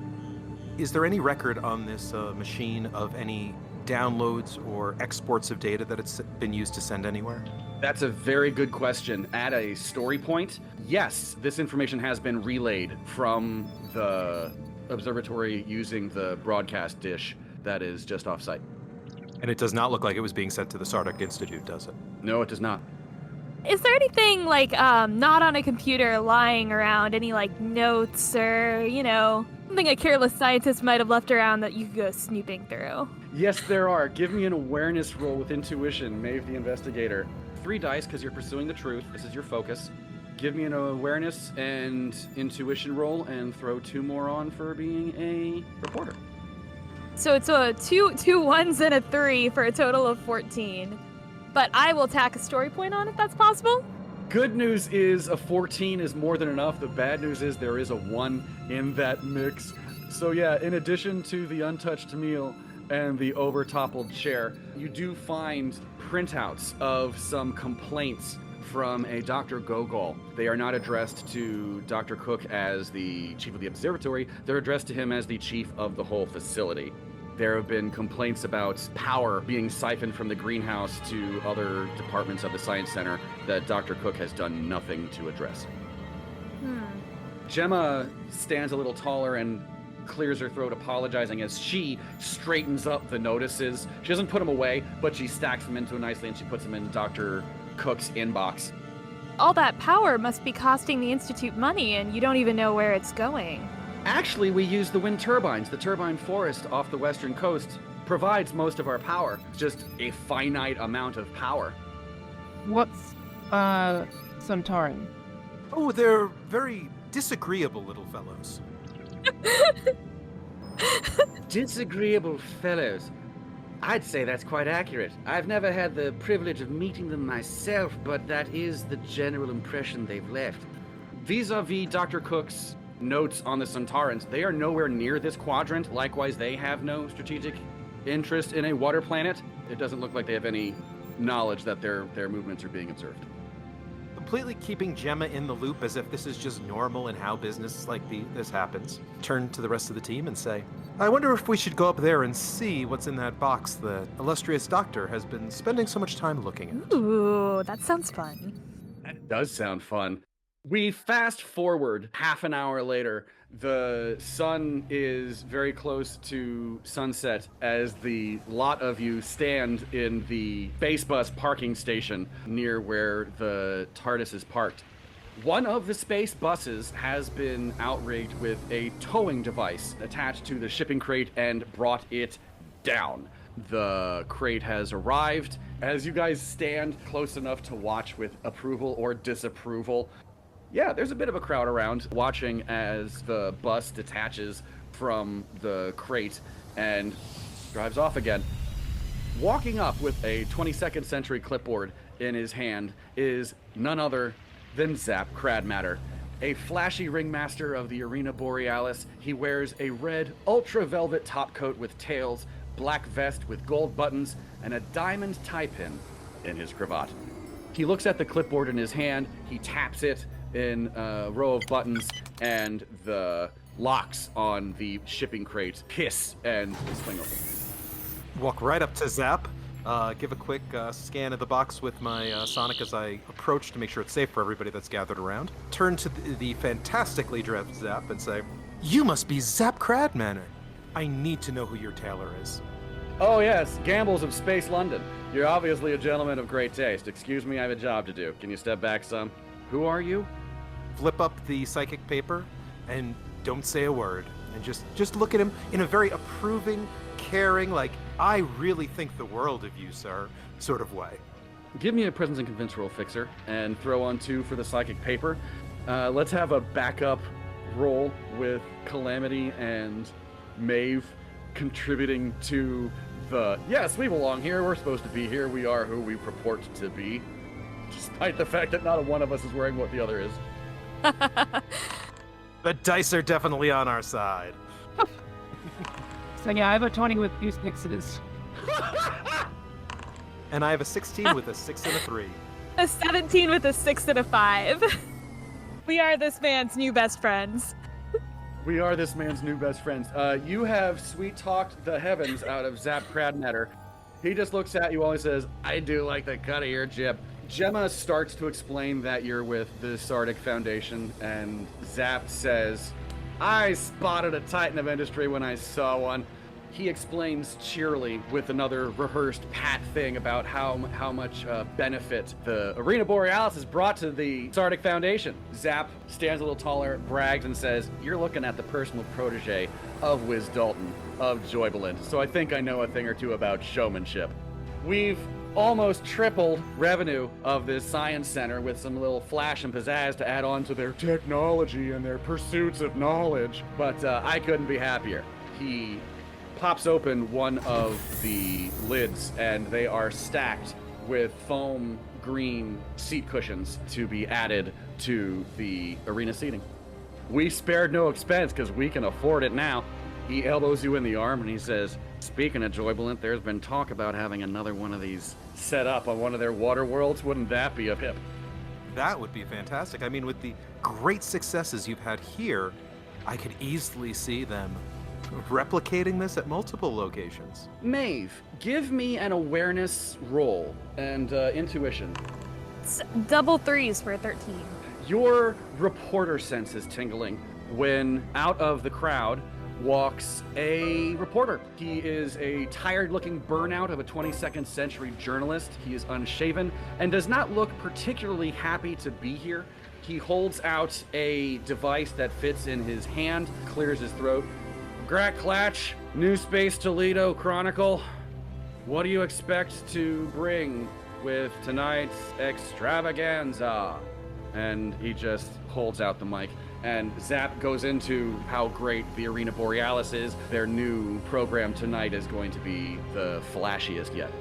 Is there any record on this machine of any downloads or exports of data that it's been used to send anywhere? That's a very good question. At a story point, yes, this information has been relayed from the observatory using the broadcast dish that is just off-site. And it does not look like it was being sent to the Sardick Institute, does it? No, it does not. Is there anything, not on a computer lying around, any, notes or, something a careless scientist might have left around that you could go snooping through? Yes, there are. Give me an awareness roll with intuition, Maeve the investigator. 3 dice, because you're pursuing the truth. This is your focus. Give me an awareness and intuition roll, and throw 2 more on for being a reporter. So it's a two 1s and a 3 for a total of 14. But I will tack a story point on if that's possible. Good news is a 14 is more than enough. The bad news is there is a 1 in that mix. So yeah, in addition to the untouched meal and the over-toppled chair, you do find printouts of some complaints from a Dr. Gogol. They are not addressed to Dr. Cook as the chief of the observatory. They're addressed to him as the chief of the whole facility. There have been complaints about power being siphoned from the greenhouse to other departments of the Science Center that Dr. Cook has done nothing to address. Gemma stands a little taller and clears her throat, apologizing as she straightens up the notices. She doesn't put them away, but she stacks them into nicely and she puts them in Dr. Cook's inbox. All that power must be costing the Institute money, and you don't even know where it's going. Actually, we use the wind turbines. The turbine forest off the western coast provides most of our power. It's just a finite amount of power. What's Sontaran? Oh, they're very disagreeable little fellows. Disagreeable fellows. I'd say that's quite accurate. I've never had the privilege of meeting them myself, but that is the general impression they've left. Vis-a-vis Dr. Cook's notes on the Centaurans, they are nowhere near this quadrant. Likewise, they have no strategic interest in a water planet. It doesn't look like they have any knowledge that their movements are being observed. Completely keeping Gemma in the loop as if this is just normal and how business like this happens. Turn to the rest of the team and say, I wonder if we should go up there and see what's in that box the illustrious doctor has been spending so much time looking at. Ooh, that sounds fun. That does sound fun. We fast forward half an hour later. The sun is very close to sunset as the lot of you stand in the space bus parking station near where the TARDIS is parked. One of the space buses has been outrigged with a towing device attached to the shipping crate and brought it down. The crate has arrived. As you guys stand close enough to watch with approval or disapproval, yeah, there's a bit of a crowd around watching as the bus detaches from the crate and drives off again. Walking up with a 22nd century clipboard in his hand is none other than Zap Cradmatter, a flashy ringmaster of the Arena Borealis. He wears a red ultra velvet topcoat with tails, black vest with gold buttons, and a diamond tie pin in his cravat. He looks at the clipboard in his hand, he taps it in a row of buttons, and the locks on the shipping crate hiss and swing open. Walk right up to Zap, give a quick scan of the box with my Sonic as I approach to make sure it's safe for everybody that's gathered around. Turn to the fantastically dressed Zap and say, You must be Zap Cradmatter. I need to know who your tailor is. Oh yes, Gambles of Space London. You're obviously a gentleman of great taste. Excuse me, I have a job to do. Can you step back some? Who are you? Flip up the psychic paper and don't say a word. And just look at him in a very approving, caring, like, I really think the world of you, sir, sort of way. Give me a presence and convince roll, Fixer, and throw on 2 for the psychic paper. Let's have a backup roll with Calamity and Maeve contributing to the, yes, we belong here, we're supposed to be here, we are who we purport to be, despite the fact that not one of us is wearing what the other is. The dice are definitely on our side. So yeah, I have a 20 with goose mixes. And I have a 16 with a 6 and a 3. A 17 with a 6 and a 5. We are this man's new best friends. We are this man's new best friends. You have sweet-talked the heavens out of Zap Cradmatter. He just looks at you while he says, I do like the cut of your jib. Gemma starts to explain that you're with the Sardick Foundation, and Zap says, I spotted a titan of industry when I saw one. He explains cheerily with another rehearsed pat thing about how much benefit the Arena Borealis has brought to the Sardick Foundation. Zap stands a little taller, brags, and says, you're looking at the personal protege of Wiz Dalton of Joybeland, so I think I know a thing or two about showmanship. We've almost tripled revenue of this science center with some little flash and pizzazz to add on to their technology and their pursuits of knowledge, but I couldn't be happier. He pops open one of the lids, and they are stacked with foam green seat cushions to be added to the arena seating. We spared no expense because we can afford it now. He elbows you in the arm and he says, speaking of Joybelant, there's been talk about having another one of these set up on one of their water worlds. Wouldn't that be a hip? That would be fantastic. I mean, with the great successes you've had here, I could easily see them replicating this at multiple locations. Maeve, give me an awareness roll and intuition. It's double 3s for a 13. Your reporter sense is tingling when out of the crowd walks a reporter. He is a tired-looking burnout of a 22nd century journalist. He is unshaven and does not look particularly happy to be here. He holds out a device that fits in his hand, clears his throat. Grat Clatch, New Space Toledo Chronicle. What do you expect to bring with tonight's extravaganza? And he just holds out the mic. And Zap goes into how great the Arena Borealis is. Their new program tonight is going to be the flashiest yet.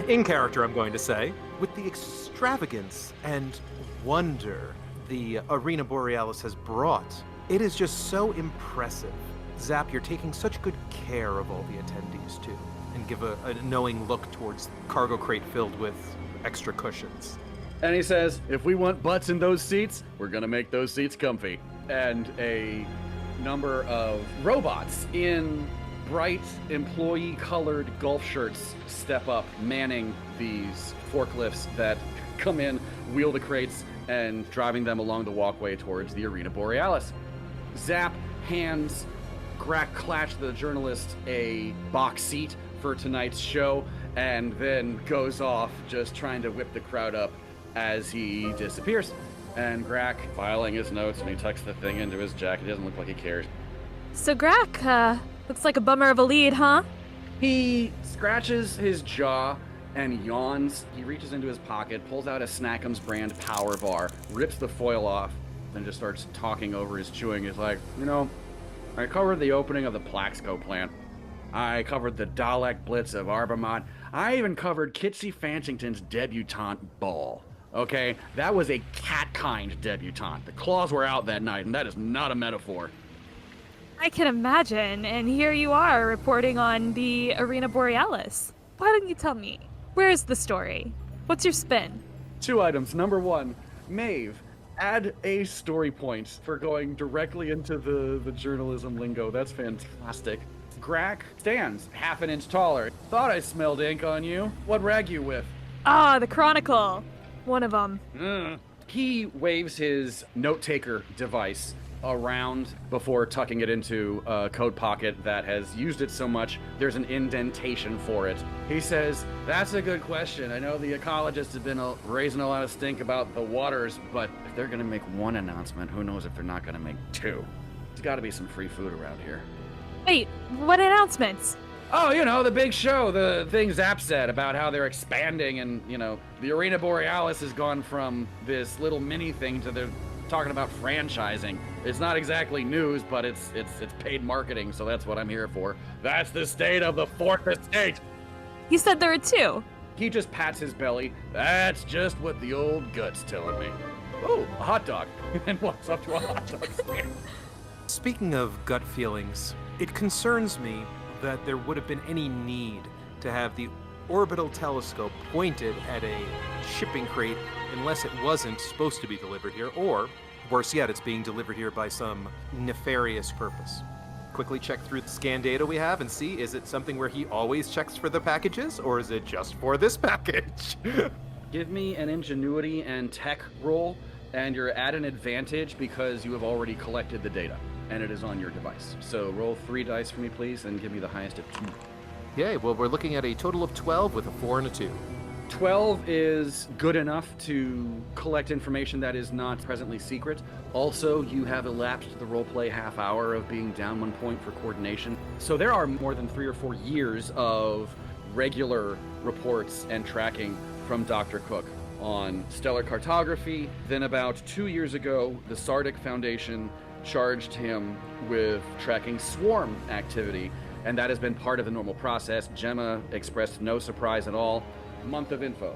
In character, I'm going to say, with the extravagance and wonder the Arena Borealis has brought, it is just so impressive. Zap, you're taking such good care of all the attendees, too, and give a knowing look towards the cargo crate filled with extra cushions. And he says, if we want butts in those seats, we're gonna make those seats comfy. And a number of robots in bright employee-colored golf shirts step up, manning these forklifts that come in, wheel the crates, and driving them along the walkway towards the Arena Borealis. Zap hands Grack Clatch, the journalist, a box seat for tonight's show, and then goes off just trying to whip the crowd up as he disappears. And Grack filing his notes, and he tucks the thing into his jacket. He doesn't look like he cares. So Grack, looks like a bummer of a lead, huh? He scratches his jaw and yawns. He reaches into his pocket, pulls out a Snackums brand power bar, rips the foil off, then just starts talking over his chewing. He's like, I covered the opening of the Plaxco plant. I covered the Dalek Blitz of Arbamont. I even covered Kitsy Fanchington's debutante ball. Okay, that was a cat-kind debutante. The claws were out that night, and that is not a metaphor. I can imagine, and here you are reporting on the Arena Borealis. Why don't you tell me? Where's the story? What's your spin? 2 items. Number 1, Maeve, add a story point for going directly into the journalism lingo. That's fantastic. Grack stands half an inch taller. Thought I smelled ink on you. What rag you with? Ah, the Chronicle. One of them. He waves his note-taker device around before tucking it into a coat pocket that has used it so much there's an indentation for it. He says, that's a good question. I know the ecologists have been raising a lot of stink about the waters, but if they're going to make one announcement, who knows if they're not going to make 2. There's got to be some free food around here. Wait, what announcements? Oh, the big show, the thing Zap said about how they're expanding and, the Arena Borealis has gone from this little mini thing to they're talking about franchising. It's not exactly news, but it's paid marketing, so that's what I'm here for. That's the state of the 4th estate. You said there were 2. He just pats his belly. That's just what the old gut's telling me. Oh, a hot dog. And walks up to a hot dog stand. Speaking of gut feelings, it concerns me that there would have been any need to have the orbital telescope pointed at a shipping crate unless it wasn't supposed to be delivered here, or, worse yet, it's being delivered here by some nefarious purpose. Quickly check through the scan data we have and see, is it something where he always checks for the packages, or is it just for this package? Give me an ingenuity and tech roll, and you're at an advantage because you have already collected the data, and it is on your device. So roll 3 dice for me, please, and give me the highest of 2. Yay, well, we're looking at a total of 12 with a 4 and a 2. 12 is good enough to collect information that is not presently secret. Also, you have elapsed the roleplay half hour of being down 1 point for coordination. So there are more than 3 or 4 years of regular reports and tracking from Dr. Cook on stellar cartography. Then about 2 years ago, the Sardick Foundation charged him with tracking swarm activity, and that has been part of the normal process. Gemma expressed no surprise at all. Month of info.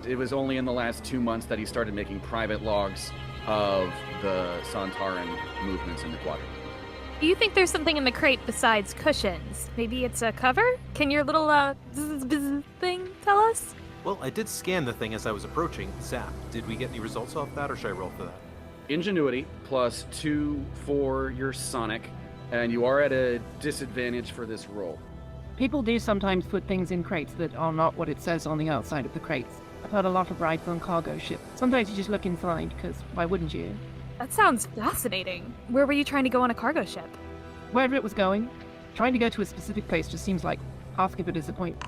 It was only in the last 2 months that he started making private logs of the Santaran movements in the quadrant. Do you think there's something in the crate besides cushions? Maybe it's a cover? Can your little bzz thing tell us? Well, I did scan the thing as I was approaching. Zap, did we get any results off that, or should I roll for that? Ingenuity plus 2 for your sonic, and you are at a disadvantage for this roll. People do sometimes put things in crates that are not what it says on the outside of the crates. I've had a lot of rides on cargo ships. Sometimes you just look inside, because why wouldn't you? That sounds fascinating. Where were you trying to go on a cargo ship? Wherever it was going, trying to go to a specific place just seems like asking for disappointment.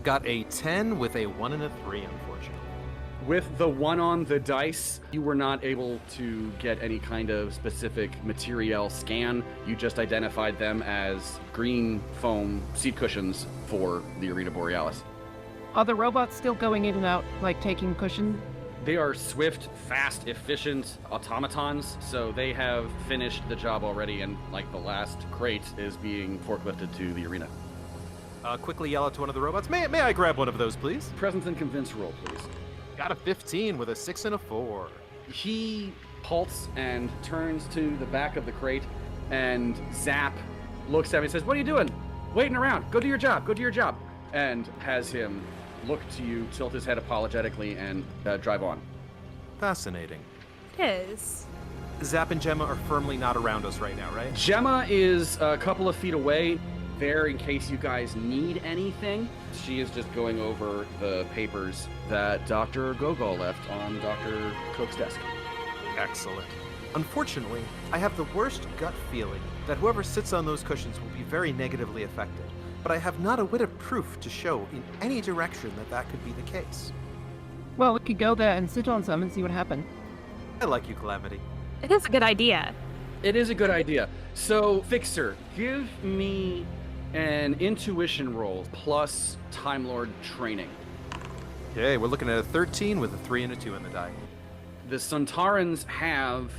Got a 10 with a 1 and a 3, unfortunately. With the 1 on the dice, you were not able to get any kind of specific material scan. You just identified them as green foam seat cushions for the Arena Borealis. Are the robots still going in and out, like taking cushion? They are swift, fast, efficient automatons, so they have finished the job already, and like the last crate is being forklifted to the arena. Quickly yell out to one of the robots, may I grab one of those, please? Presence and convince roll, please. Got a 15 with a 6 and a 4. He halts and turns to the back of the crate, and Zap looks at him and says, "What are you doing? Waiting around. Go do your job. Go do your job." And has him look to you, tilt his head apologetically, and drive on. Fascinating. It is. Zap and Gemma are firmly not around us right now, right? Gemma is a couple of feet away there in case you guys need anything. She is just going over the papers that Dr. Gogol left on Dr. Cook's desk. Excellent. Unfortunately, I have the worst gut feeling that whoever sits on those cushions will be very negatively affected, but I have not a whit of proof to show in any direction that that could be the case. Well, we could go there and sit on some and see what happens. I like you, Calamity. It is a good idea. It is a good idea. So, Fixer, give me an intuition roll plus Time Lord training. Okay, we're looking at a 13 with a 3 and a 2 in the die. The Sontarans have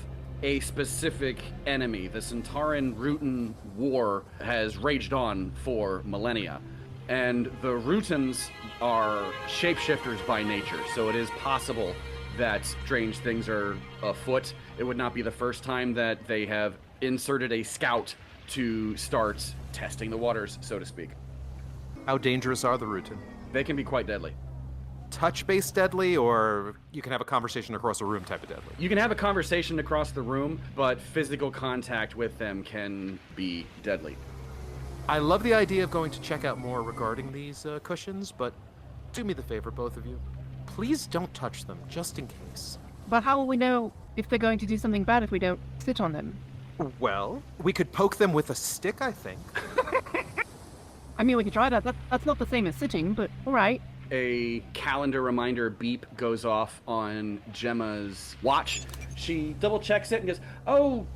a specific enemy. The Sontaran-Rutan war has raged on for millennia. And the Rutans are shapeshifters by nature, so it is possible that strange things are afoot. It would not be the first time that they have inserted a scout to start testing the waters, so to speak. How dangerous are the Rutan? They can be quite deadly. Touch-based deadly, or you can have a conversation across a room type of deadly? You can have a conversation across the room, but physical contact with them can be deadly. I love the idea of going to check out more regarding these cushions, but do me the favor, both of you. Please don't touch them, just in case. But how will we know if they're going to do something bad if we don't sit on them? Well, we could poke them with a stick, I think. I mean, we could try that. That's not the same as sitting, but all right. A calendar reminder beep goes off on Gemma's watch. She double checks it and goes, "Oh,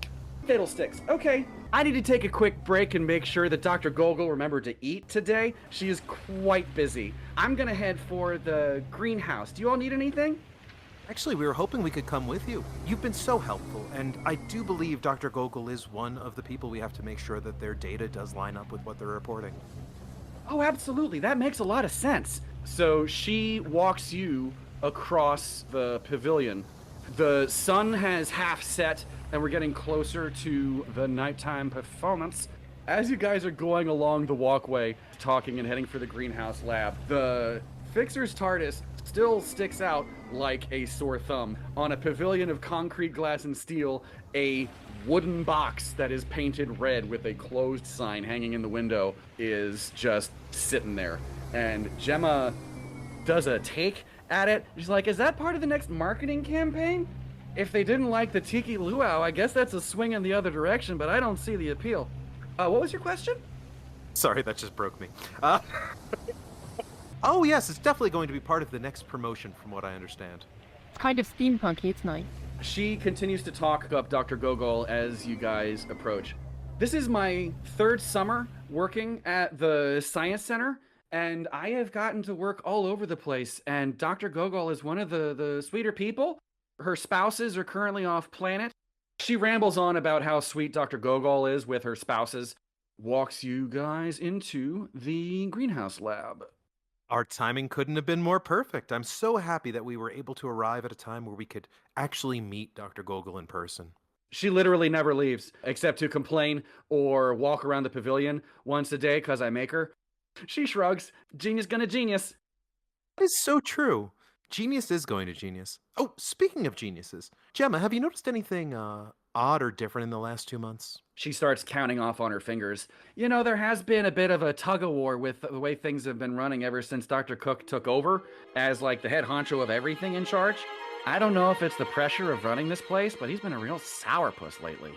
fiddlesticks. Okay, I need to take a quick break and make sure that Dr. Gogol remembered to eat today. She is quite busy. I'm gonna head for the greenhouse. Do you all need anything?" Actually, we were hoping we could come with you. You've been so helpful, and I do believe Dr. Gogol is one of the people we have to make sure that their data does line up with what they're reporting. Oh, absolutely. That makes a lot of sense. So she walks you across the pavilion. The sun has half set, and we're getting closer to the nighttime performance. As you guys are going along the walkway, talking and heading for the greenhouse lab, the Fixer's TARDIS still sticks out like a sore thumb. On a pavilion of concrete, glass, and steel, a wooden box that is painted red with a closed sign hanging in the window is just sitting there. And Gemma does a take at it. She's like, "Is that part of the next marketing campaign? If they didn't like the Tiki Luau, I guess that's a swing in the other direction, but I don't see the appeal." What was your question? Sorry, that just broke me. Oh, yes, it's definitely going to be part of the next promotion, from what I understand. It's kind of steampunky. It's nice. She continues to talk up Dr. Gogol as you guys approach. This is my third summer working at the Science Center, and I have gotten to work all over the place, and Dr. Gogol is one of the sweeter people. Her spouses are currently off planet. She rambles on about how sweet Dr. Gogol is with her spouses, walks you guys into the greenhouse lab. Our timing couldn't have been more perfect. I'm so happy that we were able to arrive at a time where we could actually meet Dr. Gogol in person. She literally never leaves, except to complain or walk around the pavilion once a day because I make her. She shrugs. Genius gonna genius. That is so true. Genius is going to genius. Oh, speaking of geniuses, Gemma, have you noticed anything odd or different in the last 2 months? She starts counting off on her fingers. You know, there has been a bit of a tug-of-war with the way things have been running ever since Dr. Cook took over as, like, the head honcho of everything in charge. I don't know if it's the pressure of running this place, but he's been a real sourpuss lately.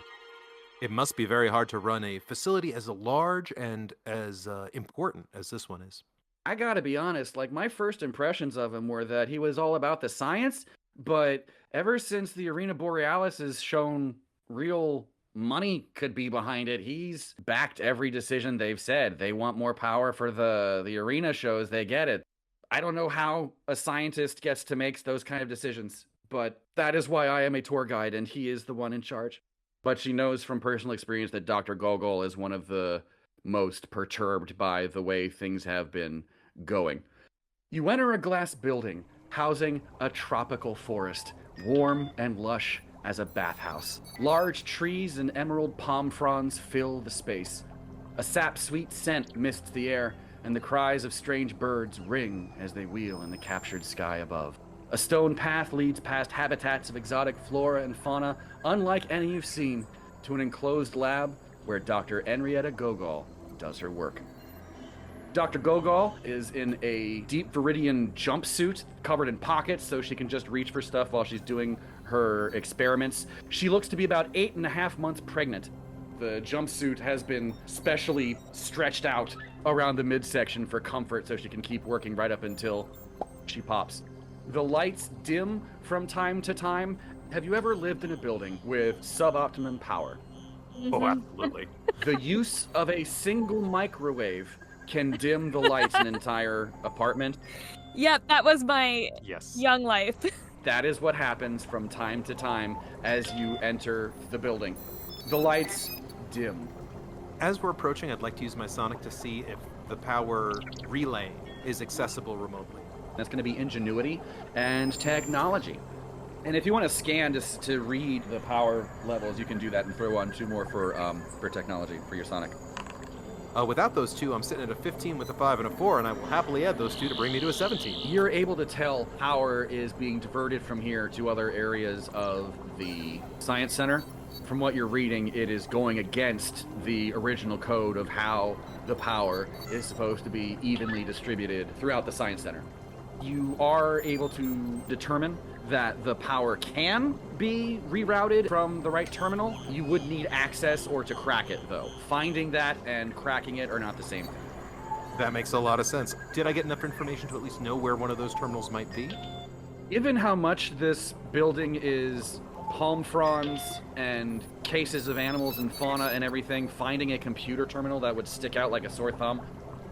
It must be very hard to run a facility as large and as important as this one is. I gotta be honest, like, my first impressions of him were that he was all about the science, but ever since the Arena Borealis has shown real money could be behind it, he's backed every decision they've said. They want more power for the arena shows, they get it. I don't know how a scientist gets to make those kind of decisions, but that is why I am a tour guide and he is the one in charge. But she knows from personal experience that Dr. Gogol is one of the most perturbed by the way things have been going. You enter a glass building housing a tropical forest, warm and lush as a bathhouse. Large trees and emerald palm fronds fill the space. A sap-sweet scent mists the air, and the cries of strange birds ring as they wheel in the captured sky above. A stone path leads past habitats of exotic flora and fauna, unlike any you've seen, to an enclosed lab where Dr. Henrietta Gogol does her work. Dr. Gogol is in a deep viridian jumpsuit covered in pockets so she can just reach for stuff while she's doing her experiments. She looks to be about 8.5 months pregnant. The jumpsuit has been specially stretched out around the midsection for comfort so she can keep working right up until she pops. The lights dim from time to time. Have you ever lived in a building with suboptimum power? Oh, absolutely. The use of a single microwave can dim the lights in an entire apartment. Yep, that was my Yes. young life. That is what happens from time to time as you enter the building. The lights dim. As we're approaching, I'd like to use my sonic to see if the power relay is accessible remotely. That's going to be ingenuity and technology. And if you want to scan just to read the power levels, you can do that and throw on 2 more for technology, for your sonic. Without those 2, I'm sitting at a 15 with a 5 and a 4, and I will happily add those 2 to bring me to a 17. You're able to tell power is being diverted from here to other areas of the Science Center. From what you're reading, it is going against the original code of how the power is supposed to be evenly distributed throughout the Science Center. You are able to determine that the power can be rerouted from the right terminal. You would need access or to crack it, though. Finding that and cracking it are not the same thing. That makes a lot of sense. Did I get enough information to at least know where one of those terminals might be? Given how much this building is palm fronds and cases of animals and fauna and everything, finding a computer terminal that would stick out like a sore thumb,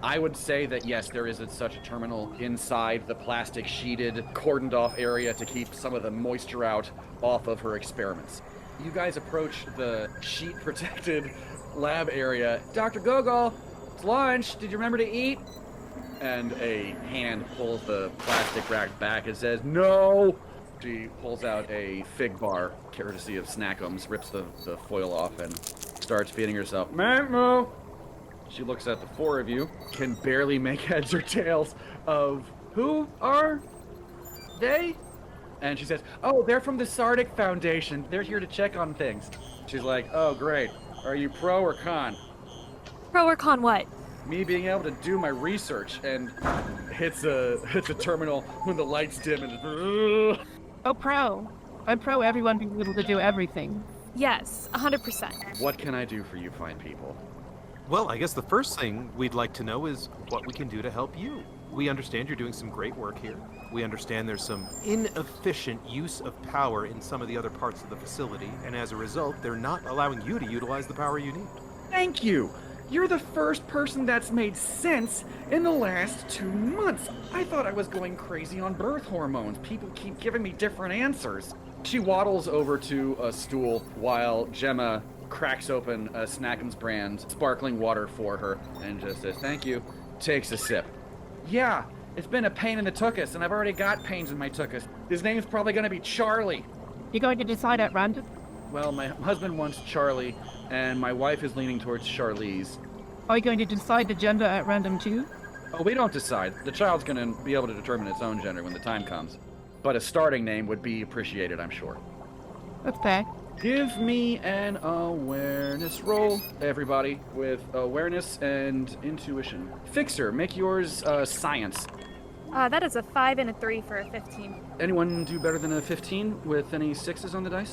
I would say that yes, there is such a terminal inside the plastic sheeted, cordoned off area to keep some of the moisture out off of her experiments. You guys approach the sheet protected lab area. Dr. Gogol, it's lunch. Did you remember to eat? And a hand pulls the plastic rack back and says, no. She pulls out a fig bar, courtesy of Snackums, rips the foil off and starts feeding herself. Moo. She looks at the 4 of you, can barely make heads or tails of who are they? And she says, oh, they're from the Sardick Foundation. They're here to check on things. She's like, oh, great. Are you pro or con? Pro or con what? Me being able to do my research, and hits a terminal when the lights dim and Oh, pro. I'm pro everyone being able to do everything. Yes, 100%. What can I do for you fine people? Well, I guess the first thing we'd like to know is what we can do to help you. We understand you're doing some great work here. We understand there's some inefficient use of power in some of the other parts of the facility, and as a result, they're not allowing you to utilize the power you need. Thank you! You're the first person that's made sense in the last 2 months. I thought I was going crazy on birth hormones. People keep giving me different answers. She waddles over to a stool while Gemma cracks open a Snackums brand sparkling water for her and just says, thank you. Takes a sip. Yeah, it's been a pain in the tuchus, and I've already got pains in my tuchus. His name's probably going to be Charlie. You're going to decide at random? Well, my husband wants Charlie, and my wife is leaning towards Charlize. Are you going to decide the gender at random too? Oh, we don't decide. The child's going to be able to determine its own gender when the time comes. But a starting name would be appreciated, I'm sure. That's fair. Give me an awareness roll, everybody, with awareness and intuition. Fixer, make yours science. That is a 5 and a 3 for a 15. Anyone do better than a 15 with any 6s on the dice?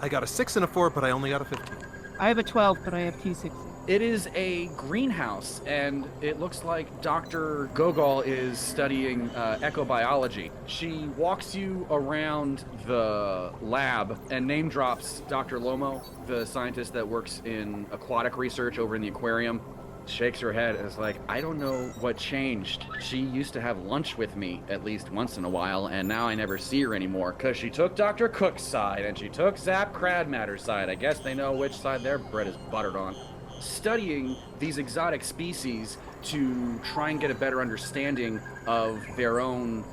I got a 6 and a 4, but I only got a 15. I have a 12, but I have 2 6s. It is a greenhouse, and it looks like Dr. Gogol is studying ecobiology. She walks you around the lab and name drops Dr. Lomo, the scientist that works in aquatic research over in the aquarium. shakes her head and is like, I don't know what changed. She used to have lunch with me at least once in a while, and now I never see her anymore, because she took Dr. Cook's side, and she took Zap Cradmatter's side. I guess they know which side their bread is buttered on. Studying these exotic species to try and get a better understanding of their own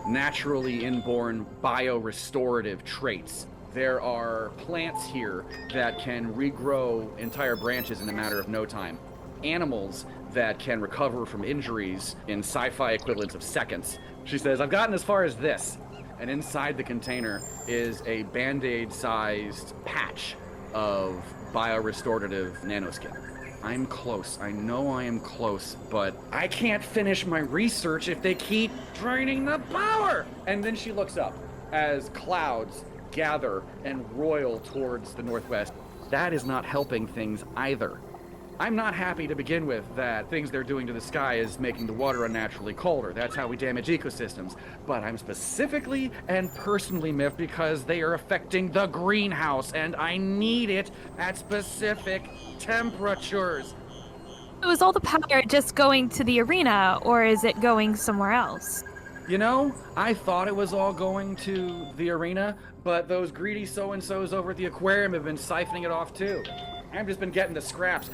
naturally inborn biorestorative traits. There are plants here that can regrow entire branches in a matter of no time. Animals that can recover from injuries in sci-fi equivalents of seconds. She says, I've gotten as far as this. And inside the container is a Band-Aid sized patch of biorestorative nanoskin. I'm close. I know I am close, but I can't finish my research if they keep draining the power. And then she looks up as clouds gather and roil towards the northwest. That is not helping things either. I'm not happy to begin with that things they're doing to the sky is making the water unnaturally colder. That's how we damage ecosystems. But I'm specifically and personally miffed because they are affecting the greenhouse, and I need it at specific temperatures. So is all the power just going to the arena, or is it going somewhere else? You know, I thought it was all going to the arena, but those greedy so-and-sos over at the aquarium have been siphoning it off too. I've just been getting the scraps.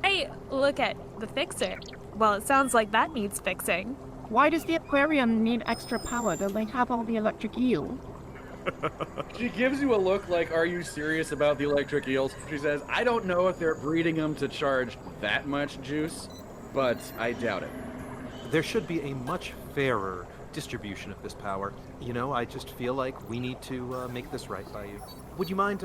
Hey, look at the fixer. Well, it sounds like that needs fixing. Why does the aquarium need extra power? Do they have all the electric eel? She gives you a look like, are you serious about the electric eels? She says, I don't know if they're breeding them to charge that much juice, but I doubt it. There should be a much fairer distribution of this power. You know, I just feel like we need to make this right by you. Would you mind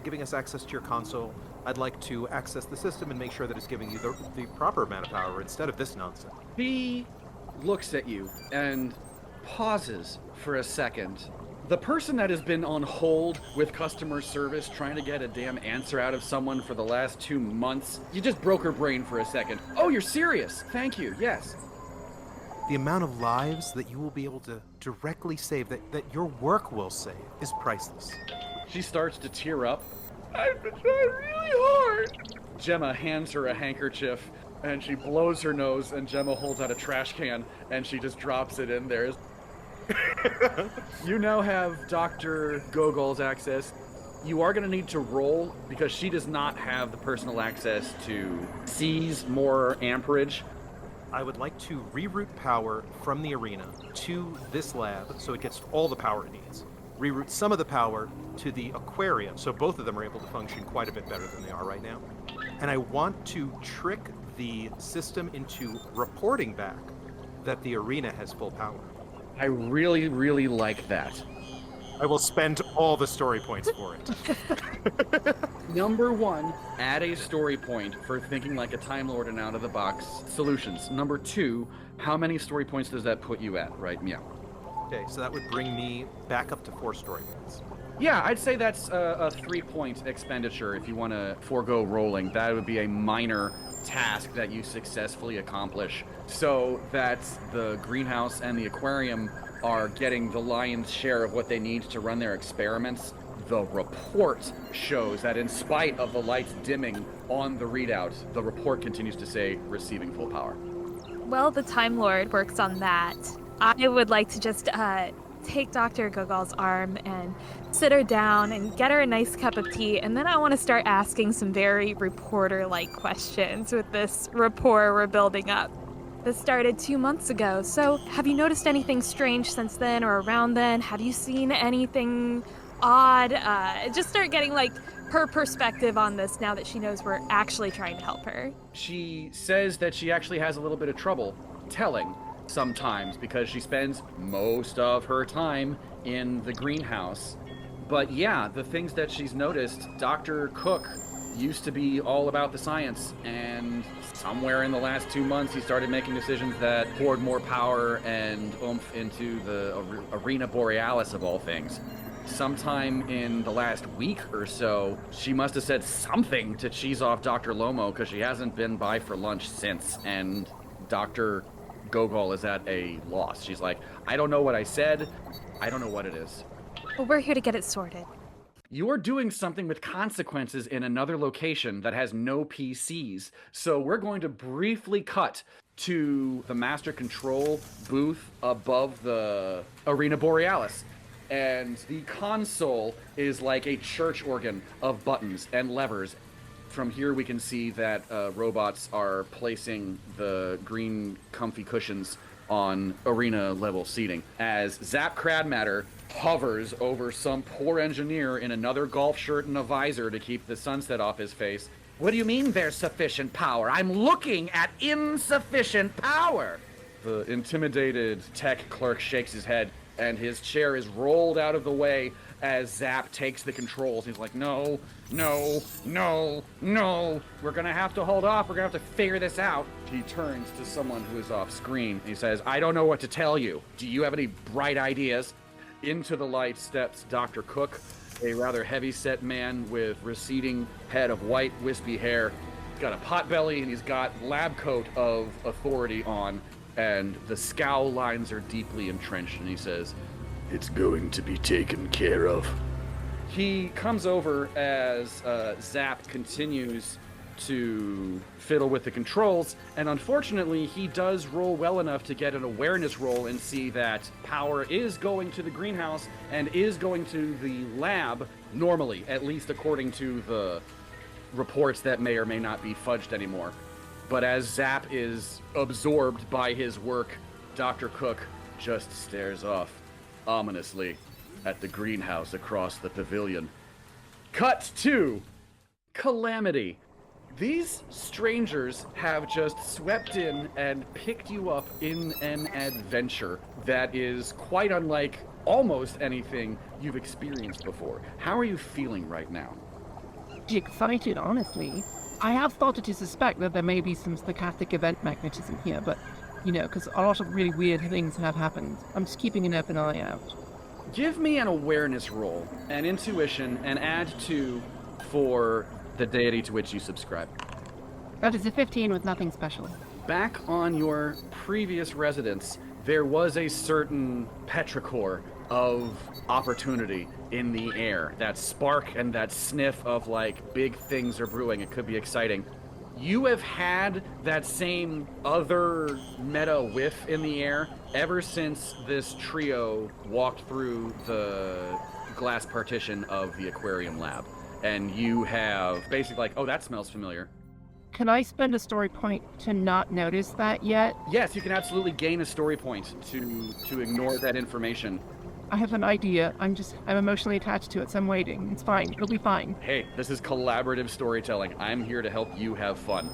giving us access to your console? I'd like to access the system and make sure that it's giving you the proper amount of power instead of this nonsense. He looks at you and pauses for a second. The person that has been on hold with customer service trying to get a damn answer out of someone for the last 2 months, you just broke her brain for a second. Oh, you're serious? Thank you, yes. The amount of lives that you will be able to directly save, that your work will save, is priceless. She starts to tear up. I've been trying really hard. Gemma hands her a handkerchief, and she blows her nose, and Gemma holds out a trash can, and she just drops it in there. You now have Dr. Gogol's access. You are going to need to roll, because she does not have the personal access to seize more amperage. I would like to reroute power from the arena to this lab so it gets all the power it needs. Reroute some of the power to the aquarium so both of them are able to function quite a bit better than they are right now. And I want to trick the system into reporting back that the arena has full power. I really, really like that. I will spend all the story points for it. Number 1, add a story point for thinking like a Time Lord and out-of-the-box solutions. Number 2, how many story points does that put you at, right? Yeah. Okay, so that would bring me back up to 4 story points. Yeah, I'd say that's a 3-point expenditure if you want to forego rolling. That would be a minor task that you successfully accomplish, so that the greenhouse and the aquarium are getting the lion's share of what they need to run their experiments. The report shows that in spite of the lights dimming on the readout, the report continues to say receiving full power. Well, the Time Lord works on that. I would like to just take Dr. Gogol's arm and sit her down and get her a nice cup of tea, and then I want to start asking some very reporter-like questions with this rapport we're building up. This started 2 months ago, so have you noticed anything strange since then or around then? Have you seen anything odd? Just start getting like her perspective on this now that she knows we're actually trying to help her. She says that she actually has a little bit of trouble telling sometimes because she spends most of her time in the greenhouse. But yeah, the things that she's noticed, Dr. Cook used to be all about the science, and somewhere in the last 2 months he started making decisions that poured more power and oomph into the Arena Borealis of all things. Sometime in the last week or so, she must have said something to cheese off Dr. Lomo because she hasn't been by for lunch since, and Dr. Gogol is at a loss. She's like, I don't know what I said, I don't know what it is. Well, we're here to get it sorted. You're doing something with consequences in another location that has no PCs. So we're going to briefly cut to the master control booth above the Arena Borealis. And the console is like a church organ of buttons and levers. From here we can see that robots are placing the green comfy cushions on arena level seating as Zap Cradmatter hovers over some poor engineer in another golf shirt and a visor to keep the sunset off his face. What do you mean there's sufficient power? I'm looking at insufficient power! The intimidated tech clerk shakes his head, and his chair is rolled out of the way as Zap takes the controls. He's like, no, no, no, no. We're gonna have to hold off. We're gonna have to figure this out. He turns to someone who is off screen. He says, I don't know what to tell you. Do you have any bright ideas? Into the light steps Dr. Cook, a rather heavy-set man with receding head of white, wispy hair. He's got a pot belly, and he's got lab coat of authority on, and the scowl lines are deeply entrenched, and he says, It's going to be taken care of. He comes over as Zap continues to fiddle with the controls, and unfortunately he does roll well enough to get an awareness roll and see that power is going to the greenhouse and is going to the lab normally, at least according to the reports that may or may not be fudged anymore. But as Zap is absorbed by his work, Dr. Cook just stares off ominously at the greenhouse across the pavilion. Cut to Calamity. These strangers have just swept in and picked you up in an adventure that is quite unlike almost anything you've experienced before. How are you feeling right now? Excited, honestly. I have started to suspect that there may be some stochastic event magnetism here, but, because a lot of really weird things have happened. I'm just keeping an open eye out. Give me an awareness roll, an intuition, and add 2 for the deity to which you subscribe. That is a 15 with nothing special. Back on your previous residence, there was a certain petrichor of opportunity in the air. That spark and that sniff of like big things are brewing. It could be exciting. You have had that same other meta whiff in the air ever since this trio walked through the glass partition of the aquarium lab. And you have basically like, oh, that smells familiar. Can I spend a story point to not notice that yet? Yes, you can absolutely gain a story point to ignore that information. I have an idea. I'm emotionally attached to it, so I'm waiting. It's fine. It'll be fine. Hey, this is collaborative storytelling. I'm here to help you have fun.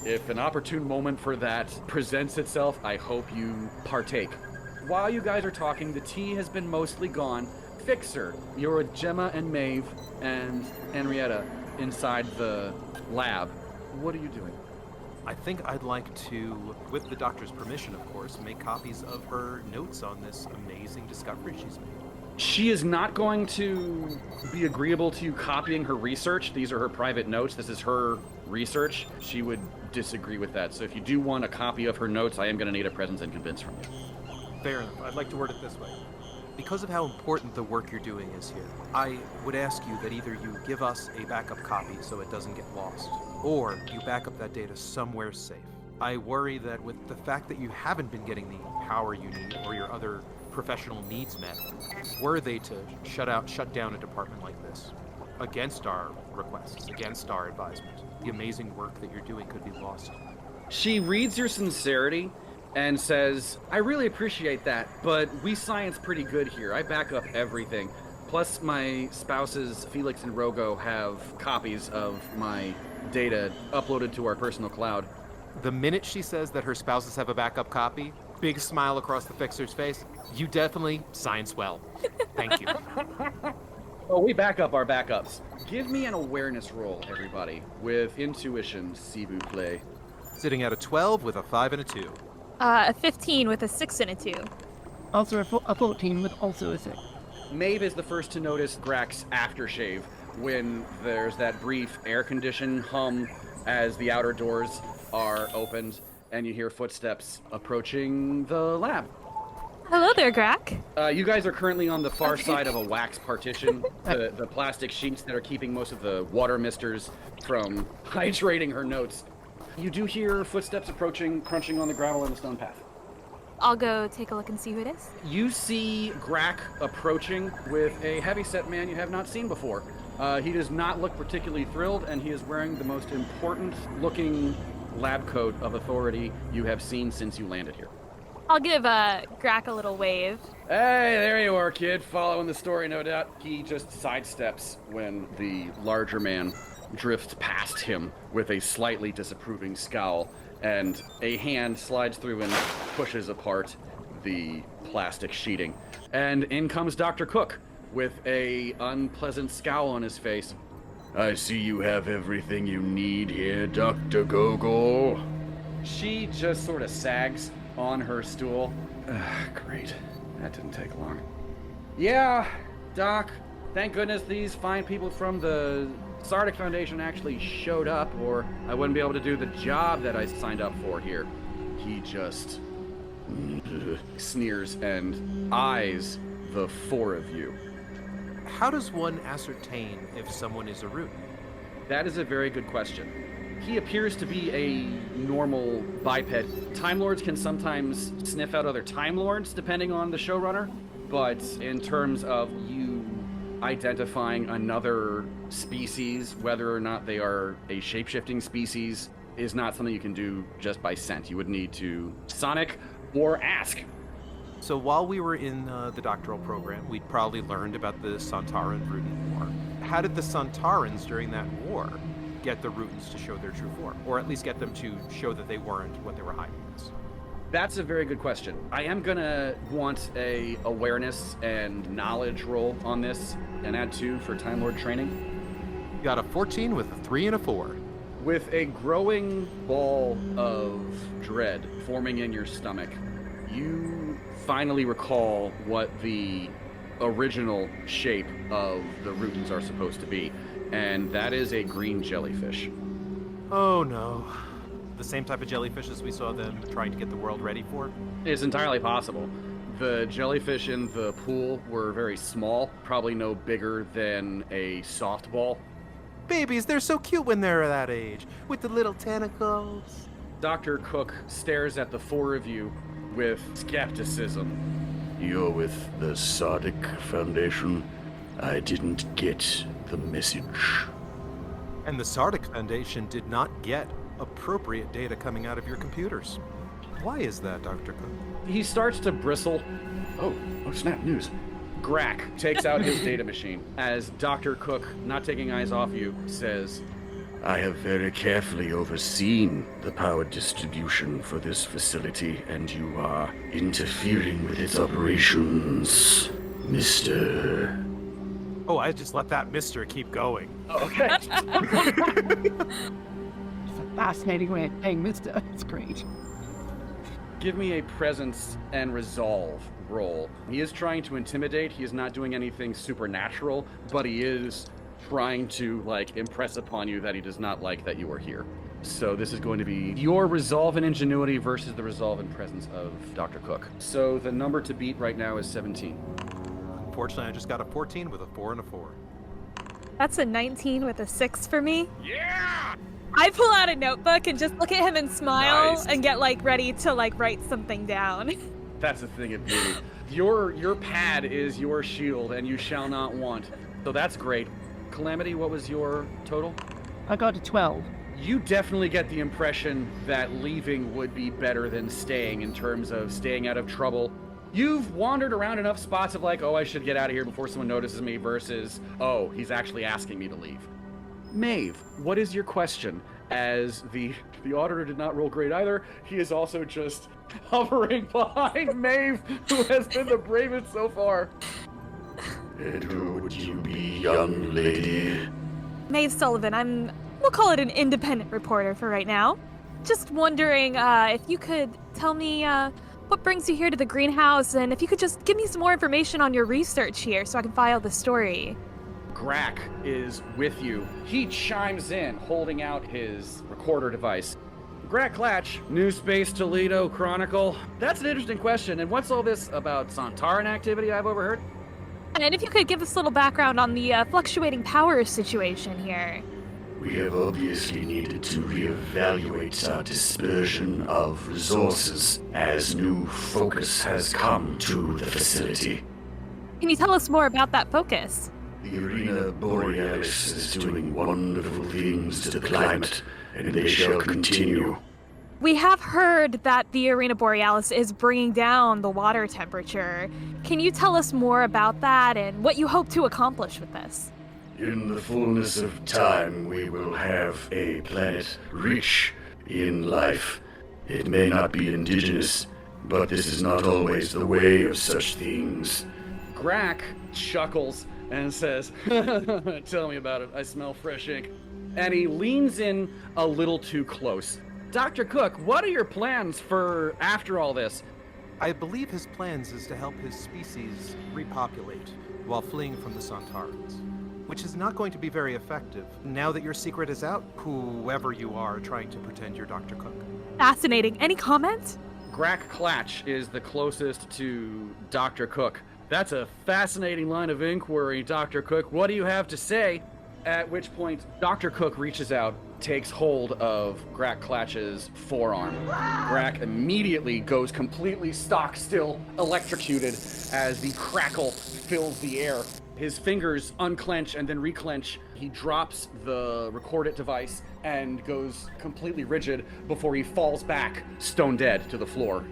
If an opportune moment for that presents itself, I hope you partake. While you guys are talking, the tea has been mostly gone. Fixer, you're with Gemma and Maeve and Henrietta inside the lab. What are you doing? I think I'd like to, with the doctor's permission, of course, make copies of her notes on this amazing discovery she's made. She is not going to be agreeable to you copying her research. These are her private notes. This is her research. She would disagree with that. So if you do want a copy of her notes, I am going to need a presence and convince from you. Fair enough. I'd like to word it this way. Because of how important the work you're doing is here, I would ask you that either you give us a backup copy so it doesn't get lost, or you back up that data somewhere safe. I worry that with the fact that you haven't been getting the power you need or your other professional needs met, were they to shut down a department like this, against our requests, against our advisement, the amazing work that you're doing could be lost. She reads your sincerity and says, I really appreciate that, but we science pretty good here. I back up everything. Plus, my spouses, Felix and Rogo, have copies of my data uploaded to our personal cloud. The minute she says that her spouses have a backup copy, big smile across the fixer's face, you definitely science well. Thank you. Oh, we back up our backups. Give me an awareness roll, everybody, with intuition, s'il vous plaît. Sitting at a 12 with a 5 and a 2. A 15 with a 6 and a 2. Also a 14 with also a 6. Maeve is the first to notice Grax's aftershave when there's that brief air-conditioned hum as the outer doors are opened and you hear footsteps approaching the lab. Hello there, Grack. You guys are currently on the far side of a wax partition. The plastic sheets that are keeping most of the water misters from hydrating her notes. You do hear footsteps approaching, crunching on the gravel in the stone path. I'll go take a look and see who it is. You see Grack approaching with a heavyset man you have not seen before. He does not look particularly thrilled, and he is wearing the most important-looking lab coat of authority you have seen since you landed here. I'll give Grack a little wave. Hey, there you are, kid. Following the story, no doubt. He just sidesteps when the larger man drifts past him with a slightly disapproving scowl, and a hand slides through and pushes apart the plastic sheeting. And in comes Dr. Cook with a unpleasant scowl on his face. I see you have everything you need here, Dr. Gogo. She just sort of sags on her stool. Great. That didn't take long. Yeah, Doc. Thank goodness these fine people from the Sardick Foundation actually showed up, or I wouldn't be able to do the job that I signed up for here. He just sneers and eyes the four of you. How does one ascertain if someone is a Root? That is a very good question. He appears to be a normal biped. Time Lords can sometimes sniff out other Time Lords, depending on the showrunner. But in terms of you identifying another species, whether or not they are a shape-shifting species, is not something you can do just by scent. You would need to sonic or ask. So while we were in the doctoral program, we'd probably learned about the Sontaran Rutan War. How did the Sontarans during that war get the Rutans to show their true form? Or at least get them to show that they weren't what they were hiding as? That's a very good question. I am gonna want a awareness and knowledge roll on this, and add 2 for Time Lord training. You got a 14 with a 3 and a 4. With a growing ball of dread forming in your stomach, you finally recall what the original shape of the Rutans are supposed to be, and that is a green jellyfish. Oh no. The same type of jellyfish as we saw them trying to get the world ready for? It's entirely possible. The jellyfish in the pool were very small, probably no bigger than a softball. Babies, they're so cute when they're that age, with the little tentacles. Dr. Cook stares at the four of you with skepticism. You're with the Sardick Foundation. I didn't get the message. And the Sardick Foundation did not get appropriate data coming out of your computers. Why is that, Dr. Cook? He starts to bristle. Oh, snap, news. Grack takes out his data machine as Dr. Cook, not taking eyes off you, says, I have very carefully overseen the power distribution for this facility, and you are interfering with its operations, Mr. Oh, I just let that mister keep going. Okay. It's a fascinating way of saying mister. It's great. Give me a presence and resolve roll. He is trying to intimidate. He is not doing anything supernatural, but he is trying to, impress upon you that he does not like that you are here. So this is going to be your resolve and ingenuity versus the resolve and presence of Dr. Cook. So the number to beat right now is 17. Unfortunately, I just got a 14 with a 4 and a 4. That's a 19 with a 6 for me. Yeah! I pull out a notebook and just look at him and smile Nice. and get ready to write something down. That's the thing of beauty. Your pad is your shield, and you shall not want. So that's great. Calamity, what was your total? I got a 12. You definitely get the impression that leaving would be better than staying in terms of staying out of trouble. You've wandered around enough spots of I should get out of here before someone notices me versus, oh, he's actually asking me to leave. Maeve, what is your question? As the auditor did not roll great either, he is also just hovering behind Maeve, who has been the bravest so far. And who would you be, young lady? Maeve Sullivan, we'll call it an independent reporter for right now. Just wondering if you could tell me what brings you here to the greenhouse, and if you could just give me some more information on your research here so I can file the story. Grack is with you. He chimes in, holding out his recorder device. Grat Clatch, New Space Toledo Chronicle. That's an interesting question. And what's all this about Sontaran activity I've overheard? And if you could give us a little background on the fluctuating power situation here. We have obviously needed to reevaluate our dispersion of resources as new focus has come to the facility. Can you tell us more about that focus? The Arena Borealis is doing wonderful things to the climate, and they shall continue. We have heard that the Arena Borealis is bringing down the water temperature. Can you tell us more about that and what you hope to accomplish with this? In the fullness of time, we will have a planet rich in life. It may not be indigenous, but this is not always the way of such things. Grak chuckles and says, tell me about it, I smell fresh ink. And he leans in a little too close. Dr. Cook, what are your plans for after all this? I believe his plans is to help his species repopulate while fleeing from the Sontarans, which is not going to be very effective. Now that your secret is out, whoever you are trying to pretend you're Dr. Cook. Fascinating. Any comment? Grak Clatch is the closest to Dr. Cook. That's a fascinating line of inquiry, Dr. Cook. What do you have to say? At which point, Dr. Cook reaches out, takes hold of Grak Clatch's forearm. Grak immediately goes completely stock still, electrocuted, as the crackle fills the air. His fingers unclench and then reclench. He drops the record it device and goes completely rigid before he falls back, stone dead, to the floor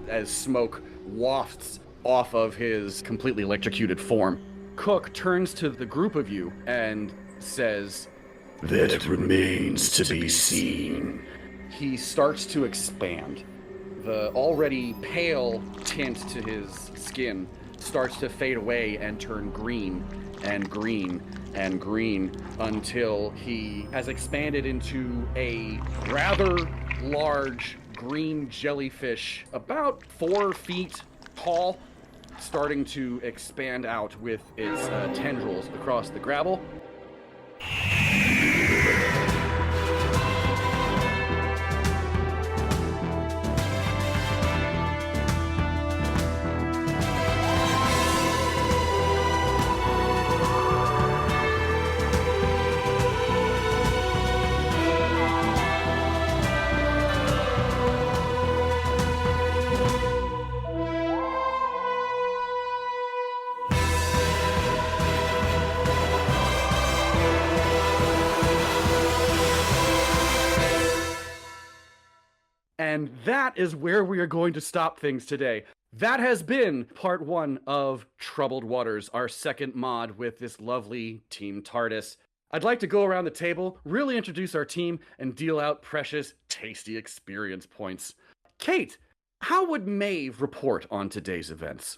as smoke wafts off of his completely electrocuted form. Cook turns to the group of you and says, "That remains to be seen." He starts to expand. The already pale tint to his skin starts to fade away and turn green and green and green until he has expanded into a rather large green jellyfish, about 4 feet tall, starting to expand out with its tendrils across the gravel. And that is where we are going to stop things today. That has been part 1 of Troubled Waters, our second mod with this lovely Team TARDIS. I'd like to go around the table, really introduce our team, and deal out precious, tasty experience points. Cate, how would Maeve report on today's events?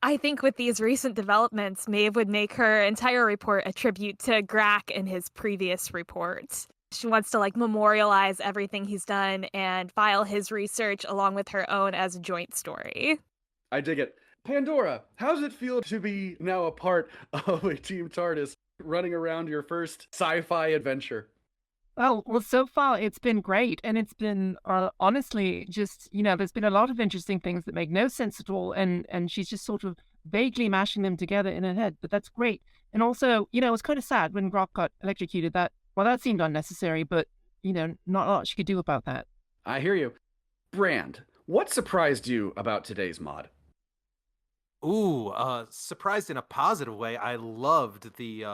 I think with these recent developments, Maeve would make her entire report a tribute to Grak and his previous reports. She wants to memorialize everything he's done and file his research along with her own as a joint story. I dig it. Pandora, how does it feel to be now a part of a Team TARDIS running around your first sci-fi adventure? Well, so far it's been great, and it's been honestly just, there's been a lot of interesting things that make no sense at all, and she's just sort of vaguely mashing them together in her head, but that's great. And also, it was kind of sad when Grok got electrocuted. That seemed unnecessary, but, not a lot she could do about that. I hear you. Brand, what surprised you about today's mod? Ooh, surprised in a positive way. I loved the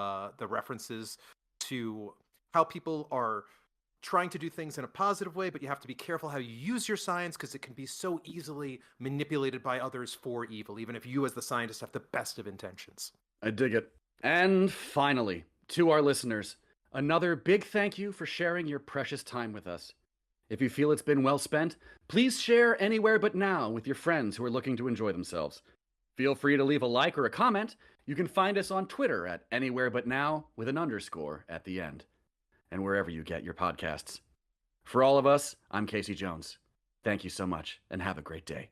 references to how people are trying to do things in a positive way, but you have to be careful how you use your science because it can be so easily manipulated by others for evil, even if you as the scientist have the best of intentions. I dig it. And finally, to our listeners, another big thank you for sharing your precious time with us. If you feel it's been well spent, please share Anywhere But Now with your friends who are looking to enjoy themselves. Feel free to leave a like or a comment. You can find us on Twitter at Anywhere But Now with an underscore at the end, and wherever you get your podcasts. For all of us, I'm Casey Jones. Thank you so much, and have a great day.